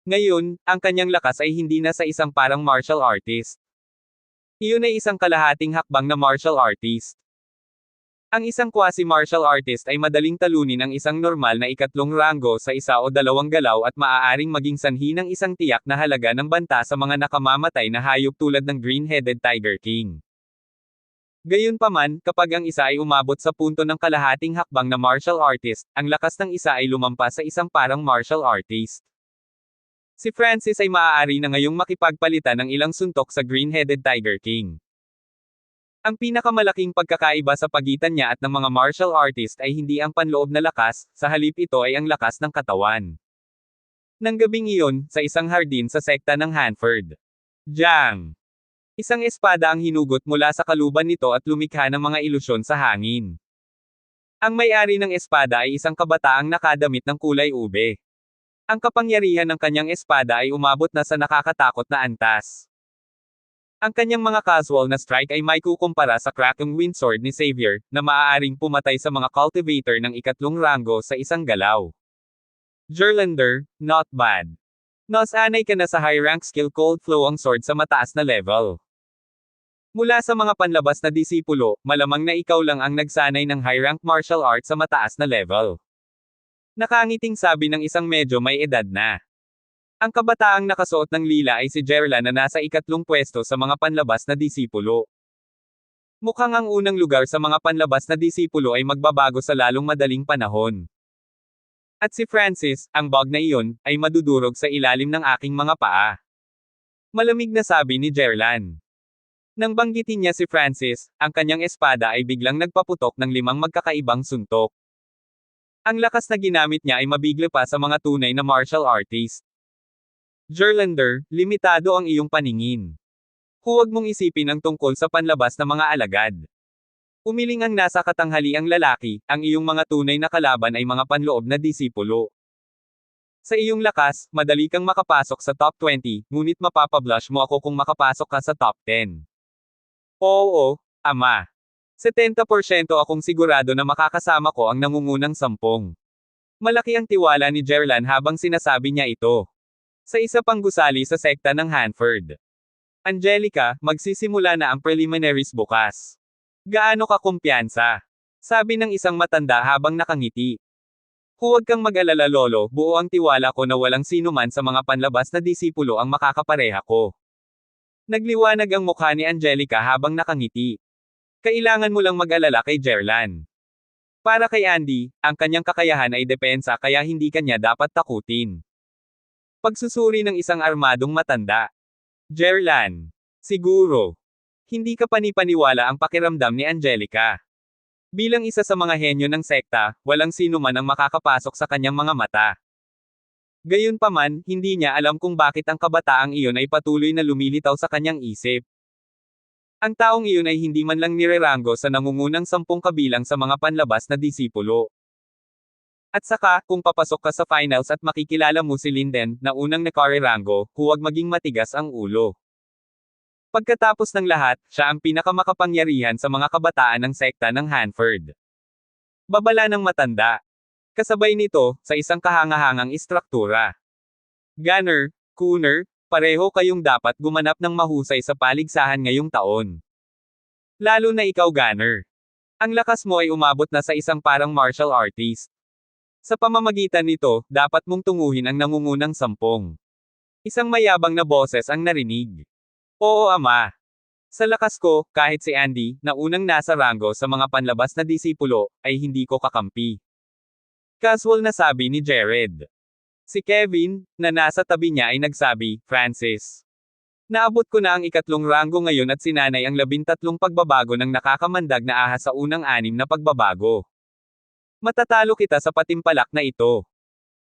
Ngayon, ang kanyang lakas ay hindi na sa isang parang martial artist. Iyon ay isang kalahating hakbang na martial artist. Ang isang quasi-martial artist ay madaling talunin ang isang normal na ikatlong ranggo sa 1 o 2 galaw at maaaring maging sanhi ng isang tiyak na halaga ng banta sa mga nakamamatay na hayop tulad ng green-headed Tiger King. Gayunpaman, kapag ang isa ay umabot sa punto ng kalahating hakbang na martial artist, ang lakas ng isa ay lumampas sa isang parang martial artist. Si Francis ay maaari na ngayong makipagpalitan ng ilang suntok sa green-headed Tiger King. Ang pinakamalaking pagkakaiba sa pagitan niya at ng mga martial artist ay hindi ang panloob na lakas, sa halip ito ay ang lakas ng katawan. Nang gabing iyon, sa isang hardin sa sekta ng Hanford. Jang! Isang espada ang hinugot mula sa kaluban nito at lumikha ng mga ilusyon sa hangin. Ang may-ari ng espada ay isang kabataang nakadamit ng kulay ube. Ang kapangyarihan ng kanyang espada ay umabot na sa nakakatakot na antas. Ang kanyang mga casual na strike ay may kukumpara sa Kraken Windsword ni Xavier, na maaaring pumatay sa mga cultivator ng ikatlong ranggo sa isang galaw. Gerlander, not bad. Nasanay ka na sa high-rank skill cold flow ang sword sa mataas na level. Mula sa mga panlabas na disipulo, malamang na ikaw lang ang nagsanay ng high-rank martial art sa mataas na level. Nakangiting sabi ng isang medyo may edad na. Ang kabataang nakasuot ng lila ay si Gerlan na nasa ikatlong pwesto sa mga panlabas na disipulo. Mukhang ang unang lugar sa mga panlabas na disipulo ay magbabago sa lalong madaling panahon. At si Francis, ang bug na iyon, ay madudurog sa ilalim ng aking mga paa. Malamig na sabi ni Gerlan. Nang banggitin niya si Francis, ang kanyang espada ay biglang nagpaputok ng 5 magkakaibang suntok. Ang lakas na ginamit niya ay mabigla pa sa mga tunay na martial artist. Gerlander, limitado ang iyong paningin. Huwag mong isipin ang tungkol sa panlabas na mga alagad. Umiling ang nasa katanghaliang lalaki, ang iyong mga tunay na kalaban ay mga panloob na disipulo. Sa iyong lakas, madali kang makapasok sa top 20, ngunit mapapablush mo ako kung makapasok ka sa top 10. Oo, ama. 70% akong sigurado na makakasama ko ang nangungunang 10. Malaki ang tiwala ni Gerlan habang sinasabi niya ito. Sa isa pang gusali sa sekta ng Hanford. Angelica, magsisimula na ang preliminaries bukas. Gaano ka kumpiyansa? Sabi ng isang matanda habang nakangiti. Huwag kang mag-alala lolo, buo ang tiwala ko na walang sino man sa mga panlabas na disipulo ang makakapareha ko. Nagliwanag ang mukha ni Angelica habang nakangiti. Kailangan mo lang mag-alala kay Jerlan. Para kay Andy, ang kanyang kakayahan ay depensa kaya hindi kanya dapat takutin. Pagsusuri ng isang armadong matanda. Jerlan. Siguro. Hindi ka panipaniwala ang pakiramdam ni Angelica. Bilang isa sa mga henyo ng sekta, walang sino man ang makakapasok sa kanyang mga mata. Gayunpaman, hindi niya alam kung bakit ang kabataang iyon ay patuloy na lumilitaw sa kanyang isip. Ang taong iyon ay hindi man lang nireranggo sa nangungunang 10 kabilang sa mga panlabas na disipulo. At saka, kung papasok ka sa finals at makikilala mo si Linden, na unang nakareranggo, huwag maging matigas ang ulo. Pagkatapos ng lahat, siya ang pinakamakapangyarihan sa mga kabataan ng sekta ng Hanford. Babala ng matanda. Kasabay nito, sa isang kahangahangang istruktura. Gunner, Cooner, pareho kayong dapat gumanap ng mahusay sa paligsahan ngayong taon. Lalo na ikaw Gunner. Ang lakas mo ay umabot na sa isang parang martial artist. Sa pamamagitan nito, dapat mong tunguhin ang nangungunang 10. Isang mayabang na boses ang narinig. Oo ama. Sa lakas ko, kahit si Andy, na unang nasa ranggo sa mga panlabas na disipulo, ay hindi ko kakampi. Casual na sabi ni Jared. Si Kevin, na nasa tabi niya ay nagsabi, Francis. Naabot ko na ang 3 ranggo ngayon at sinanay ang 13 pagbabago ng nakakamandag na ahas sa unang 6 na pagbabago. Matatalo kita sa patimpalak na ito.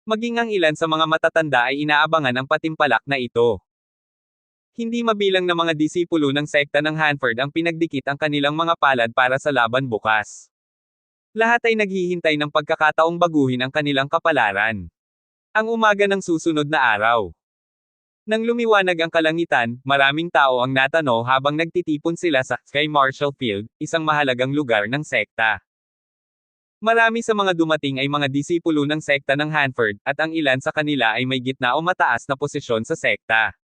Maging ang ilan sa mga matatanda ay inaabangan ang patimpalak na ito. Hindi mabilang na mga disipulo ng sekta ng Hanford ang pinagdikit ang kanilang mga palad para sa laban bukas. Lahat ay naghihintay ng pagkakataong baguhin ang kanilang kapalaran. Ang umaga ng susunod na araw. Nang lumiwanag ang kalangitan, maraming tao ang natanaw habang nagtitipon sila sa Sky Marshall Field, isang mahalagang lugar ng sekta. Marami sa mga dumating ay mga disipulo ng sekta ng Hanford, at ang ilan sa kanila ay may gitna o mataas na posisyon sa sekta.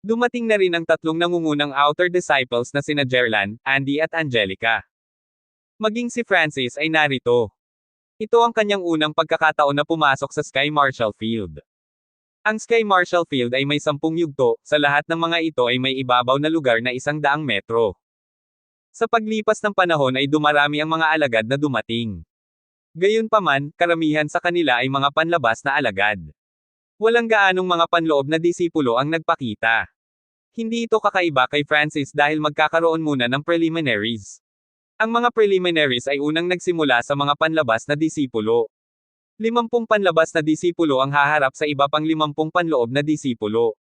Dumating na rin ang 3 nangungunang outer disciples na sina Jerlan, Andy at Angelica. Maging si Francis ay narito. Ito ang kanyang unang pagkakataon na pumasok sa Sky Marshall Field. Ang Sky Marshall Field ay may 10 yugto, sa lahat ng mga ito ay may ibabaw na lugar na 100 metro. Sa paglipas ng panahon ay dumarami ang mga alagad na dumating. Gayunpaman, karamihan sa kanila ay mga panlabas na alagad. Walang gaanong mga panloob na disipulo ang nagpakita. Hindi ito kakaiba kay Francis dahil magkakaroon muna ng preliminaries. Ang mga preliminaries ay unang nagsimula sa mga panlabas na disipulo. 50 panlabas na disipulo ang haharap sa iba pang 50 panloob na disipulo.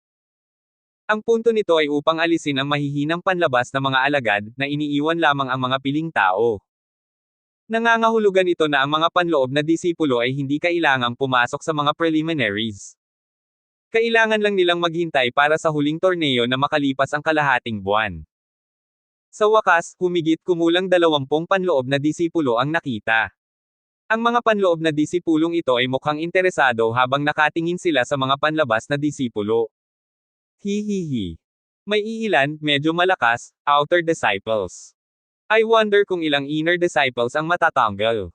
Ang punto nito ay upang alisin ang mahihinang panlabas na mga alagad, na iniiwan lamang ang mga piling tao. Nangangahulugan ito na ang mga panloob na disipulo ay hindi kailangang pumasok sa mga preliminaries. Kailangan lang nilang maghintay para sa huling torneo na makalipas ang kalahating buwan. Sa wakas, humigit kumulang 20 panloob na disipulo ang nakita. Ang mga panloob na disipulong ito ay mukhang interesado habang nakatingin sila sa mga panlabas na disipulo. Hihihi. May iilan, medyo malakas, outer disciples. I wonder kung ilang inner disciples ang matatanggal.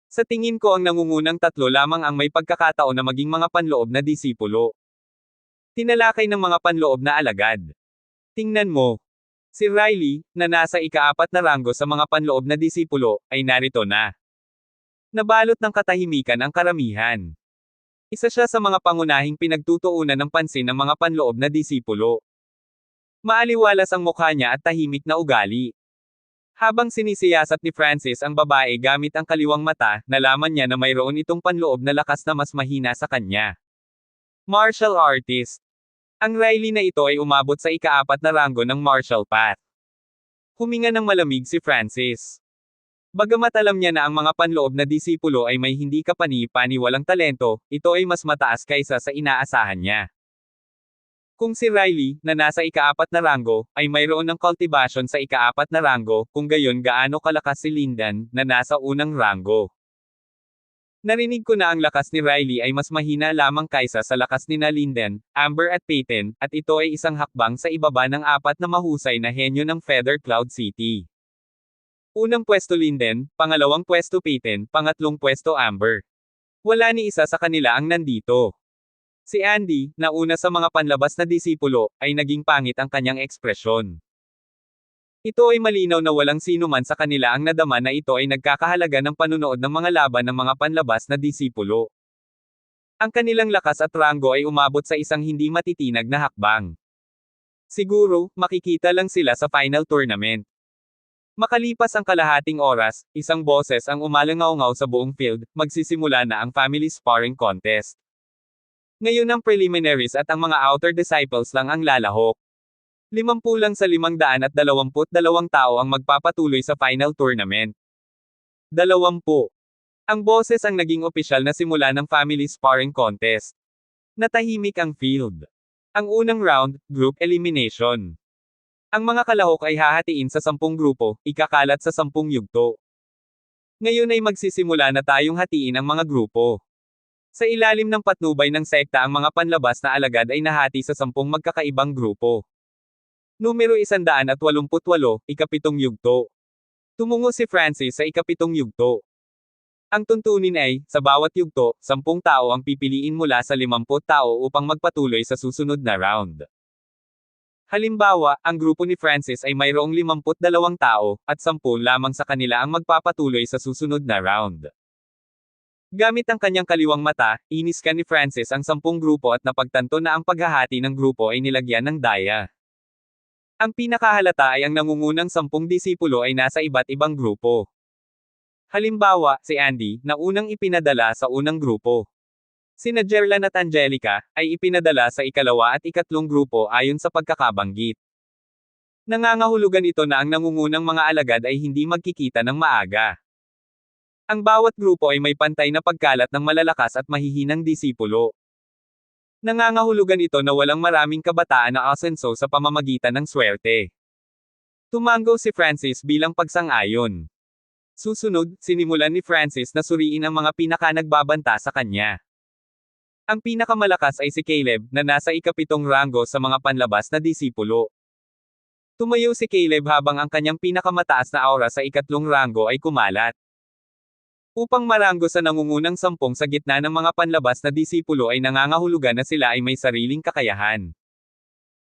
Sa tingin ko ang nangungunang 3 lamang ang may pagkakataon na maging mga panloob na disipulo. Tinalakay ng mga panloob na alagad. Tingnan mo. Si Riley, na nasa ika-4 na ranggo sa mga panloob na disipulo, ay narito na. Nabalot ng katahimikan ang karamihan. Isa siya sa mga pangunahing pinagtutuunan ng pansin ng mga panloob na disipulo. Maaliwalas ang mukha niya at tahimik na ugali. Habang sinisiyasat ni Francis ang babae gamit ang kaliwang mata, nalaman niya na mayroon itong panloob na lakas na mas mahina sa kanya. Martial artist. Ang Riley na ito ay umabot sa ika-4 na ranggo ng martial path. Huminga ng malamig si Francis. Bagamat alam niya na ang mga panloob na disipulo ay may hindi kapani-paniwalang talento, ito ay mas mataas kaysa sa inaasahan niya. Kung si Riley, na nasa ika-4 na ranggo, ay mayroon ng cultivation sa ika-4 na ranggo, kung gayon gaano kalakas si Linden, na nasa unang ranggo. Narinig ko na ang lakas ni Riley ay mas mahina lamang kaysa sa lakas ni Linden, Amber at Peyton, at ito ay isang hakbang sa ibaba ng 4 na mahusay na henyo ng Feather Cloud City. Unang pwesto Linden, pangalawang pwesto Peyton, pangatlong pwesto Amber. Wala ni isa sa kanila ang nandito. Si Andy, na una sa mga panlabas na disipulo, ay naging pangit ang kanyang ekspresyon. Ito ay malinaw na walang sino man sa kanila ang nadama na ito ay nagkakahalaga ng panunood ng mga laban ng mga panlabas na disipulo. Ang kanilang lakas at ranggo ay umabot sa isang hindi matitinag na hakbang. Siguro, makikita lang sila sa final tournament. Makalipas ang kalahating oras, isang boses ang umalangaw-ngaw sa buong field, magsisimula na ang family sparring contest. Ngayon ang preliminaries at ang mga outer disciples lang ang lalahok. 50 lang sa 522 tao ang magpapatuloy sa final tournament. 20. Ang boses ang naging opisyal na simula ng family sparring contest. Natahimik ang field. Ang unang round, group elimination. Ang mga kalahok ay hahatiin sa 10 grupo, ikakalat sa 10 yugto. Ngayon ay magsisimula na tayong hatiin ang mga grupo. Sa ilalim ng patnubay ng sekta ang mga panlabas na alagad ay nahati sa 10 magkakaibang grupo. Numero 188, ikapitong yugto. Tumungo si Francis sa ikapitong yugto. Ang tuntunin ay, sa bawat yugto, 10 tao ang pipiliin mula sa 50 tao upang magpatuloy sa susunod na round. Halimbawa, ang grupo ni Francis ay mayroong 52 tao, at 10 lamang sa kanila ang magpapatuloy sa susunod na round. Gamit ang kanyang kaliwang mata, iniskan ni Francis ang 10 grupo at napagtanto na ang paghahati ng grupo ay nilagyan ng daya. Ang pinakahalata ay ang nangungunang 10 disipulo ay nasa iba't ibang grupo. Halimbawa, si Andy, na unang ipinadala sa unang grupo. Sina Jerlan at Angelica, ay ipinadala sa ikalawa at ikatlong grupo ayon sa pagkakabanggit. Nangangahulugan ito na ang nangungunang mga alagad ay hindi magkikita ng maaga. Ang bawat grupo ay may pantay na pagkalat ng malalakas at mahihinang disipulo. Nangangahulugan ito na walang maraming kabataan na asenso sa pamamagitan ng swerte. Tumango si Francis bilang pagsang-ayon. Susunod, sinimulan ni Francis na suriin ang mga pinaka-nagbabanta sa kanya. Ang pinakamalakas ay si Caleb, na nasa ikapitong ranggo sa mga panlabas na disipulo. Tumayo si Caleb habang ang kanyang pinakamataas na aura sa ikatlong ranggo ay kumalat. Upang maranggo sa nangungunang 10 sa gitna ng mga panlabas na disipulo ay nangangahulugan na sila ay may sariling kakayahan.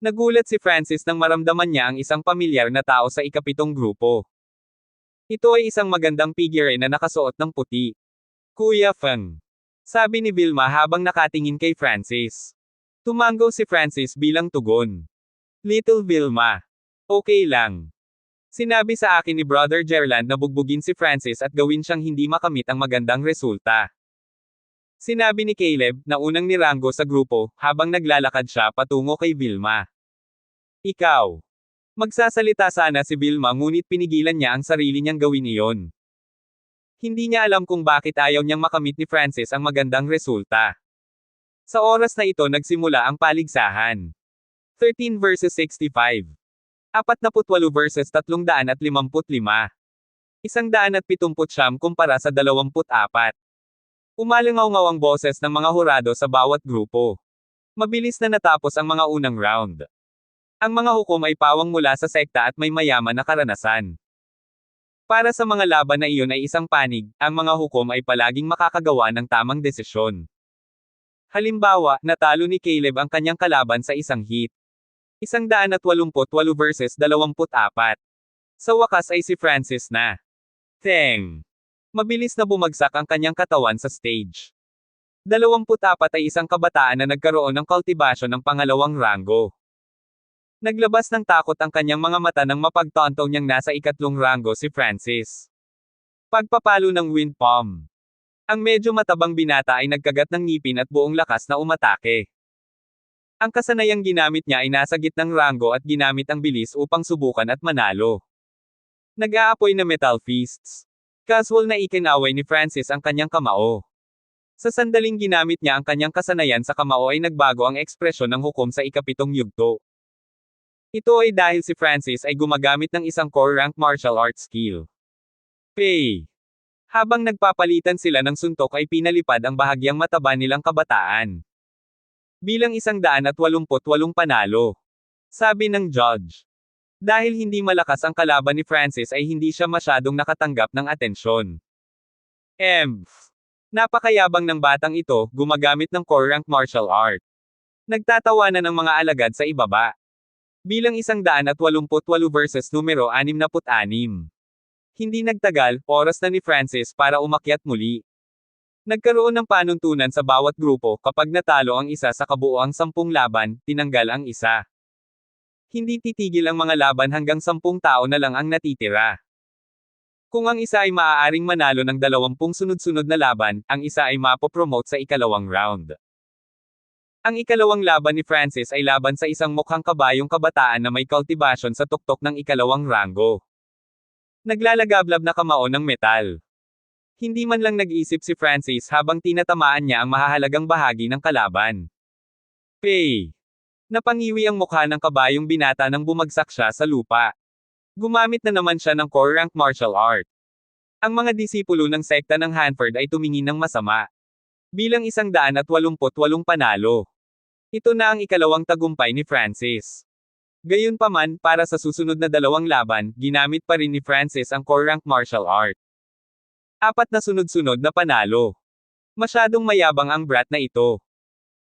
Nagulat si Francis nang maramdaman niya ang isang pamilyar na tao sa ikapitong grupo. Ito ay isang magandang figure na nakasuot ng puti. Kuya Feng. Sabi ni Vilma habang nakatingin kay Francis. Tumango si Francis bilang tugon. Little Vilma. Okay lang. Sinabi sa akin ni Brother Gerland na bugbugin si Francis at gawin siyang hindi makamit ang magandang resulta. Sinabi ni Caleb, na unang niranggo sa grupo, habang naglalakad siya patungo kay Vilma. Ikaw. Magsasalita sana si Vilma ngunit pinigilan niya ang sarili niyang gawin iyon. Hindi niya alam kung bakit ayaw niyang makamit ni Francis ang magandang resulta. Sa oras na ito nagsimula ang paligsahan. 13 versus 65. 48 versus 355. 179 kumpara sa 24. Umalangaw-ngaw ang boses ng mga hurado sa bawat grupo. Mabilis na natapos ang mga unang round. Ang mga hukom ay pawang mula sa sekta at may mayaman na karanasan. Para sa mga laban na iyon ay isang panig, ang mga hukom ay palaging makakagawa ng tamang desisyon. Halimbawa, natalo ni Caleb ang kanyang kalaban sa isang hit. 188 versus 24. Sa wakas ay si Francis na. Teng. Mabilis na bumagsak ang kanyang katawan sa stage. 24 ay isang kabataan na nagkaroon ng kultibasyon ng pangalawang ranggo. Naglabas ng takot ang kanyang mga mata nang mapagtanto niyang nasa ikatlong ranggo si Francis. Pagpapalo ng wind palm. Ang medyo matabang binata ay nagkagat ng ngipin at buong lakas na umatake. Ang kasanayang ginamit niya ay nasa gitnang ranggo at ginamit ang bilis upang subukan at manalo. Nag-aapoy na metal fists. Casual na ikinaway ni Francis ang kanyang kamao. Sa sandaling ginamit niya ang kanyang kasanayan sa kamao ay nagbago ang ekspresyon ng hukom sa ikapitong yugto. Ito ay dahil si Francis ay gumagamit ng isang core rank martial arts skill. Pay. Habang nagpapalitan sila ng suntok ay pinalipad ang bahagyang mataba nilang kabataan. Bilang 188 panalo. Sabi ng judge. Dahil hindi malakas ang kalaban ni Francis ay hindi siya masyadong nakatanggap ng atensyon. Napakayabang ng batang ito, gumagamit ng core rank martial art. Nagtatawanan ng mga alagad sa ibaba. Bilang 188 versus numero 66. Hindi nagtagal, oras na ni Francis para umakyat muli. Nagkaroon ng panuntunan sa bawat grupo kapag natalo ang isa sa kabuoang 10 laban, tinanggal ang isa. Hindi titigil ang mga laban hanggang 10 tao na lang ang natitira. Kung ang isa ay maaaring manalo ng 20 sunod-sunod na laban, ang isa ay mapopromote sa ikalawang round. Ang ikalawang laban ni Francis ay laban sa isang mukhang kabayong kabataan na may cultivation sa tuktok ng ikalawang rango. Naglalagablab na kamao ng metal. Hindi man lang nag-isip si Francis habang tinatamaan niya ang mahahalagang bahagi ng kalaban. Napangiwi ang mukha ng kabayong binata nang bumagsak siya sa lupa. Gumamit na naman siya ng core rank martial art. Ang mga disipulo ng sekta ng Hanford ay tumingin ng masama. Bilang 188 panalo. Ito na ang ikalawang tagumpay ni Francis. Gayunpaman, para sa susunod na dalawang laban, ginamit pa rin ni Francis ang core rank martial art. 4 na sunod-sunod na panalo. Masyadong mayabang ang brat na ito.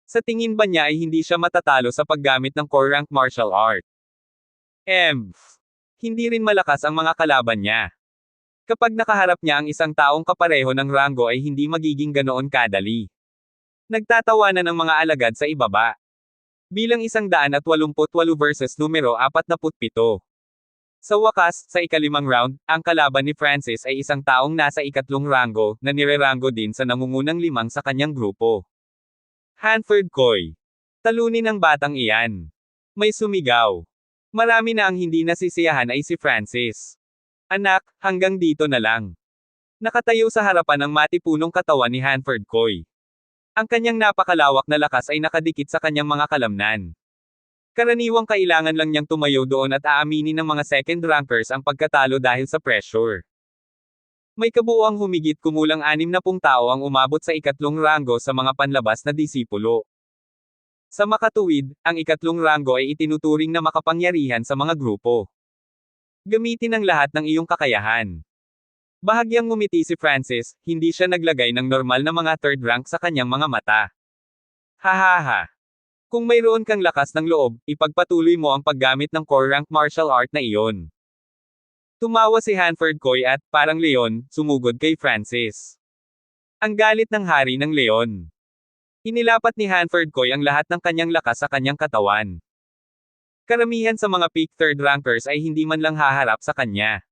Sa tingin ba niya ay hindi siya matatalo sa paggamit ng core rank martial art? Hindi rin malakas ang mga kalaban niya. Kapag nakaharap niya ang isang taong kapareho ng rango ay hindi magiging ganoon kadali. Nagtatawanan ng mga alagad sa ibaba. Bilang 188 versus numero 47. Sa wakas, sa ikalimang round, ang kalaban ni Francis ay isang taong nasa ikatlong rango, na nirerango din sa nangungunang 5 sa kanyang grupo. Hanford Koy. Talunin ang batang iyan. May sumigaw. Marami na ang hindi nasisiyahan ay si Francis. Anak, hanggang dito na lang. Nakatayo sa harapan ng matipunong katawan ni Hanford Koy. Ang kanyang napakalawak na lakas ay nakadikit sa kanyang mga kalamnan. Karaniwang kailangan lang niyang tumayo doon at aaminin ng mga second rankers ang pagkatalo dahil sa pressure. May kabuuang humigit kumulang 60 tao ang umabot sa ikatlong rango sa mga panlabas na disipulo. Sa makatuwid, ang ikatlong rango ay itinuturing na makapangyarihan sa mga grupo. Gamitin ang lahat ng iyong kakayahan. Bahagyang ngumiti si Francis, hindi siya naglagay ng normal na mga third rank sa kanyang mga mata. Hahaha. Kung mayroon kang lakas ng loob, ipagpatuloy mo ang paggamit ng core rank martial art na iyon. Tumawa si Hanford Koy at, parang leon, sumugod kay Francis. Ang galit ng hari ng leon. Inilapat ni Hanford Koy ang lahat ng kanyang lakas sa kanyang katawan. Karamihan sa mga peak third rankers ay hindi man lang haharap sa kanya.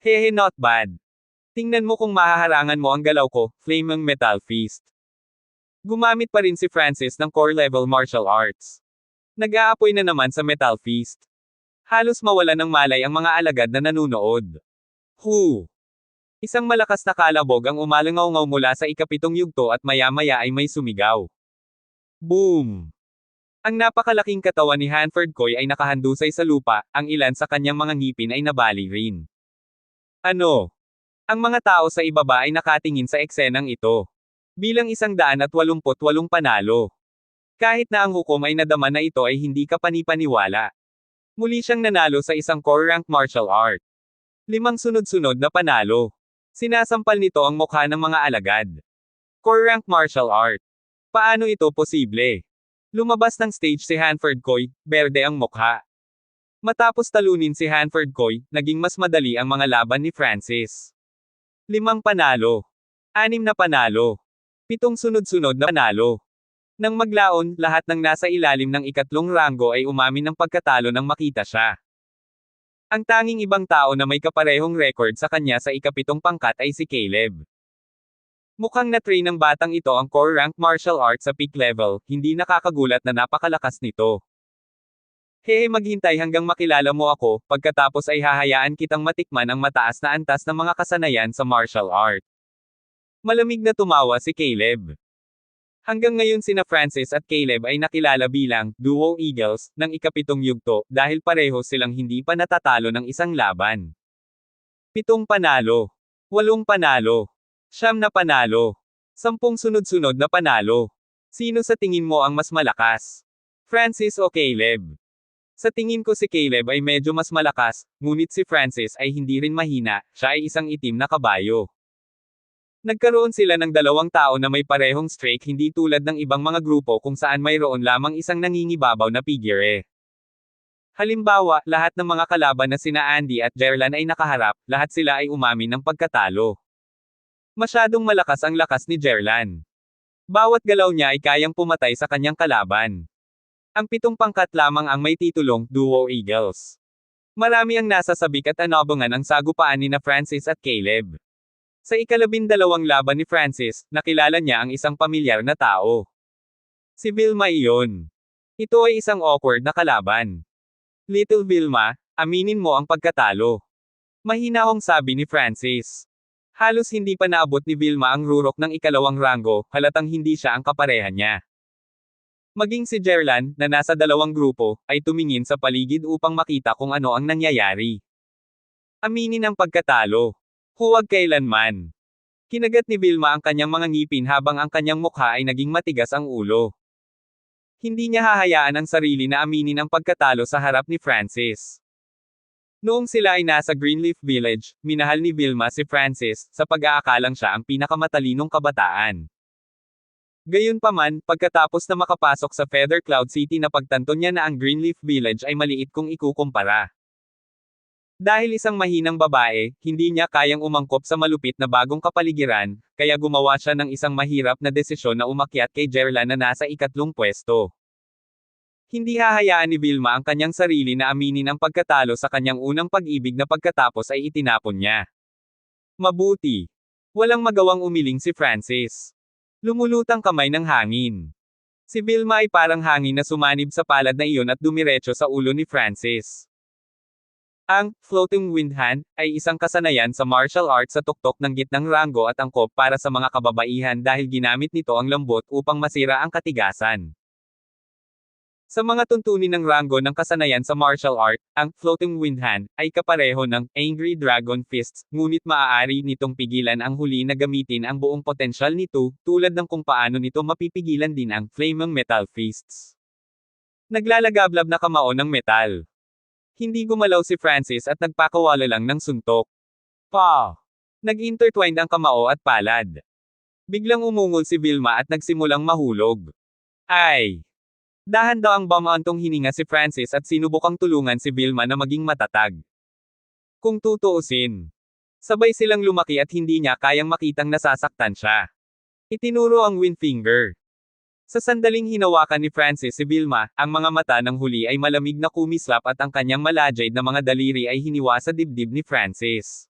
Hehe, not bad. Tingnan mo kung mahaharangan mo ang galaw ko, Flaming Metal Fist. Gumamit pa rin si Francis ng core level martial arts. Nag-aapoy na naman sa Metal Fist. Halos mawala ng malay ang mga alagad na nanunood. Isang malakas na kalabog ang umalangaw-ngaw mula sa ikapitong yugto at maya-maya ay may sumigaw. Boom! Ang napakalaking katawan ni Hanford Koy ay nakahandusay sa lupa, ang ilan sa kanyang mga ngipin ay nabali rin. Ano? Ang mga tao sa ibaba ay nakatingin sa eksenang ito. Bilang 188 panalo. Kahit na ang hukom ay nadama na ito ay hindi ka panipaniwala. Muli siyang nanalo sa isang core rank martial art. 5 sunod-sunod na panalo. Sinasampal nito ang mukha ng mga alagad. Core rank martial art. Paano ito posible? Lumabas ng stage si Hanford Koy, berde ang mukha. Matapos talunin si Hanford Koy, naging mas madali ang mga laban ni Francis. 5 panalo. 6 na panalo. 7 sunod-sunod na panalo. Nang maglaon, lahat ng nasa ilalim ng ikatlong rango ay umamin ng pagkatalo nang makita siya. Ang tanging ibang tao na may kaparehong record sa kanya sa ikapitong pangkat ay si Caleb. Mukhang na-train ng batang ito ang core rank martial arts sa peak level, hindi nakakagulat na napakalakas nito. Hehe, maghintay hanggang makilala mo ako, pagkatapos ay hahayaan kitang matikman ang mataas na antas ng mga kasanayan sa martial art. Malamig na tumawa si Caleb. Hanggang ngayon sina Francis at Caleb ay nakilala bilang Duo Eagles ng ikapitong yugto dahil pareho silang hindi pa natatalo ng isang laban. 7 panalo. 8 panalo. 9 na panalo. 10 sunod-sunod na panalo. Sino sa tingin mo ang mas malakas? Francis o Caleb? Sa tingin ko si Caleb ay medyo mas malakas, ngunit si Francis ay hindi rin mahina, siya ay isang itim na kabayo. Nagkaroon sila ng dalawang tao na may parehong streak hindi tulad ng ibang mga grupo kung saan mayroon lamang isang nangingibabaw na figure. Halimbawa, lahat ng mga kalaban na sina Andy at Jerlan ay nakaharap, lahat sila ay umamin ng pagkatalo. Masyadong malakas ang lakas ni Jerlan. Bawat galaw niya ay kayang pumatay sa kanyang kalaban. Ang 7 pangkat lamang ang may titulong Duo Eagles. Marami ang nasasabik at anabangan ang sagupaan ni na Francis at Caleb. Sa ika-12 laban ni Francis, nakilala niya ang isang pamilyar na tao. Si Vilma iyon. Ito ay isang awkward na kalaban. Little Vilma, aminin mo ang pagkatalo. Mahinahong sabi ni Francis. Halos hindi pa naabot ni Vilma ang rurok ng ika-2 ranggo, halatang hindi siya ang kapareha niya. Maging si Jerlan, na nasa 2 grupo, ay tumingin sa paligid upang makita kung ano ang nangyayari. Aminin ang pagkatalo. Huwag kailanman. Kinagat ni Vilma ang kanyang mga ngipin habang ang kanyang mukha ay naging matigas ang ulo. Hindi niya hahayaan ang sarili na aminin ang pagkatalo sa harap ni Francis. Noong sila ay nasa Greenleaf Village, minahal ni Vilma si Francis, sa pag-aakalang siya ang pinakamatalinong kabataan. Gayunpaman, pagkatapos na makapasok sa Feather Cloud City napagtanto niya na ang Greenleaf Village ay maliit kung ikukumpara. Dahil isang mahinang babae, hindi niya kayang umangkop sa malupit na bagong kapaligiran, kaya gumawa siya ng isang mahirap na desisyon na umakyat kay Jerlan na nasa ika-3 pwesto. Hindi hahayaan ni Vilma ang kanyang sarili na aminin ang pagkatalo sa kanyang unang pag-ibig na pagkatapos ay itinapon niya. Mabuti. Walang magawang umiling si Francis. Lumulutang kamay ng hangin. Si Vilma ay parang hangin na sumanib sa palad na iyon at dumiretso sa ulo ni Francis. Ang floating wind hand ay isang kasanayan sa martial arts sa tuktok ng gitnang ranggo at angkop para sa mga kababaihan dahil ginamit nito ang lambot upang masira ang katigasan. Sa mga tuntunin ng ranggo ng kasanayan sa martial art, ang floating wind hand ay kapareho ng Angry Dragon Fists, ngunit maaari nitong pigilan ang huli na gamitin ang buong potensyal nito, tulad ng kung paano nito mapipigilan din ang Flaming Metal Fists. Naglalagablab na kamao ng metal. Hindi gumalaw si Francis at nagpakawala lang ng suntok. Pa! Nag-intertwined ang kamao at palad. Biglang umungol si Vilma at nagsimulang mahulog. Ay! Dahan daw ang bamantong hininga si Francis at sinubukang tulungan si Vilma na maging matatag. Kung tutuusin. Sabay silang lumaki at hindi niya kayang makitang nasasaktan siya. Itinuro ang wind finger. Sa sandaling hinawakan ni Francis si Vilma, ang mga mata ng huli ay malamig na kumislap at ang kanyang malajade na mga daliri ay hiniwa sa dibdib ni Francis.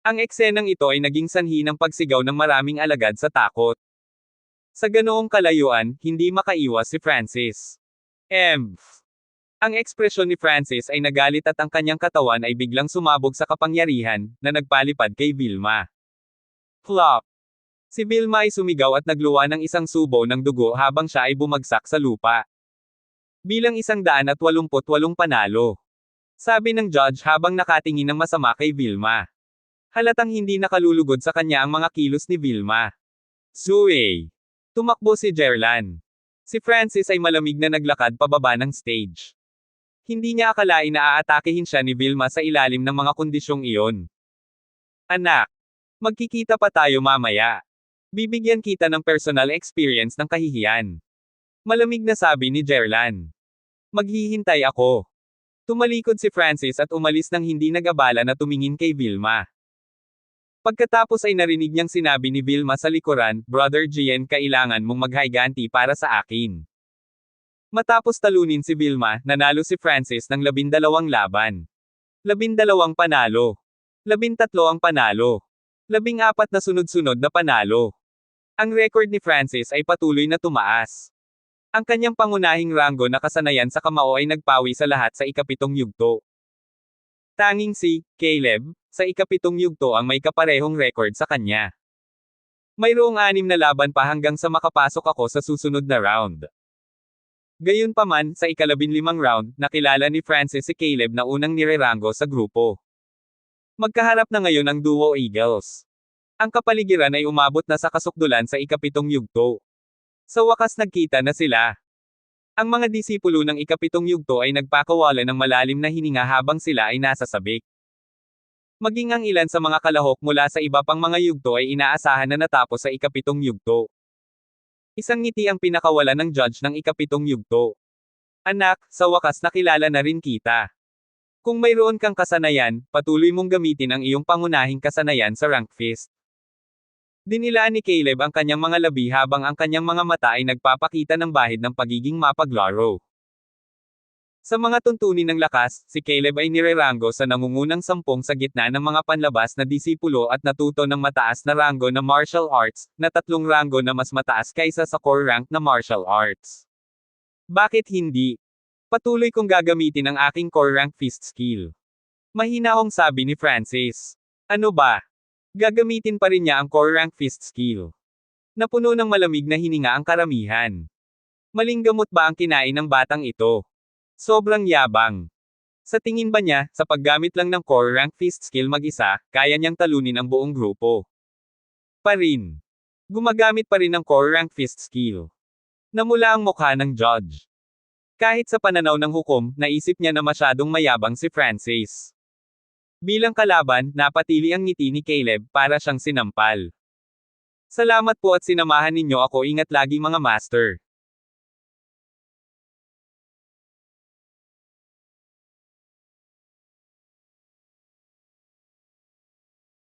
Ang eksenang ito ay naging sanhi ng pagsigaw ng maraming alagad sa takot. Sa ganoong kalayuan, hindi makaiwas si Francis. Ang ekspresyon ni Francis ay nagalit at ang kanyang katawan ay biglang sumabog sa kapangyarihan, na nagpalipad kay Vilma. Flop! Si Vilma ay sumigaw at nagluwa ng isang subo ng dugo habang siya ay bumagsak sa lupa. Bilang 188 panalo. Sabi ng judge habang nakatingin ng masama kay Vilma. Halatang hindi nakalulugod sa kanya ang mga kilos ni Vilma. Zue! Tumakbo si Jerlan. Si Francis ay malamig na naglakad pababa ng stage. Hindi niya akalain na aatakehin siya ni Vilma sa ilalim ng mga kondisyong iyon. Anak! Magkikita pa tayo mamaya. Bibigyan kita ng personal experience ng kahihiyan. Malamig na sabi ni Jerlan. Maghihintay ako. Tumalikod si Francis at umalis nang hindi nag-abala na tumingin kay Vilma. Pagkatapos ay narinig niyang sinabi ni Vilma sa likuran, Brother Gian, kailangan mong maghayganti para sa akin. Matapos talunin si Vilma, nanalo si Francis ng 12 laban. 12 panalo. 13 ang panalo. 14 na sunod-sunod na panalo. Ang record ni Francis ay patuloy na tumaas. Ang kanyang pangunahing ranggo na kasanayan sa kamao ay nagpawi sa lahat sa ika-7 yugto. Tanging si Caleb, sa ika-7 yugto ang may kaparehong record sa kanya. Mayroong 6 na laban pa hanggang sa makapasok ako sa susunod na round. Gayunpaman, sa ika-15 round, nakilala ni Francis si Caleb na unang nirerango sa grupo. Magkaharap na ngayon ang Duo Eagles. Ang kapaligiran ay umabot na sa kasukdulan sa ika-7 yugto. Sa wakas nagkita na sila. Ang mga disipulo ng ikapitong yugto ay nagpakawala ng malalim na hininga habang sila ay nasa sabik. Maging ang ilan sa mga kalahok mula sa iba pang mga yugto ay inaasahan na natapos sa ikapitong yugto. Isang ngiti ang pinakawalan ng judge ng ikapitong yugto. Anak, sa wakas nakilala na rin kita. Kung mayroon kang kasanayan, patuloy mong gamitin ang iyong pangunahing kasanayan sa rank fist. Dinilaan ni Caleb ang kanyang mga labi habang ang kanyang mga mata ay nagpapakita ng bahid ng pagiging mapaglaro. Sa mga tuntunin ng lakas, si Caleb ay nirerango sa nangungunang sampung sa gitna ng mga panlabas na disipulo at natuto ng mataas na rango na martial arts, na 3 rango na mas mataas kaysa sa core rank na martial arts. Bakit hindi? Patuloy kong gagamitin ang aking core rank fist skill. Mahinahong sabi ni Francis. Ano ba? Gagamitin pa rin niya ang core rank fist skill. Napuno ng malamig na hininga ang karamihan. Malinggamot ba ang kinain ng batang ito? Sobrang yabang. Sa tingin ba niya, sa paggamit lang ng core rank fist skill mag-isa, kaya niyang talunin ang buong grupo? Pa rin. Gumagamit pa rin ng core rank fist skill. Namula ang mukha ng judge. Kahit sa pananaw ng hukom, naisip niya na masyadong mayabang si Francis. Bilang kalaban, napatili ang ngiti ni Caleb para siyang sinampal. Salamat po at sinamahan ninyo ako, ingat lagi mga master.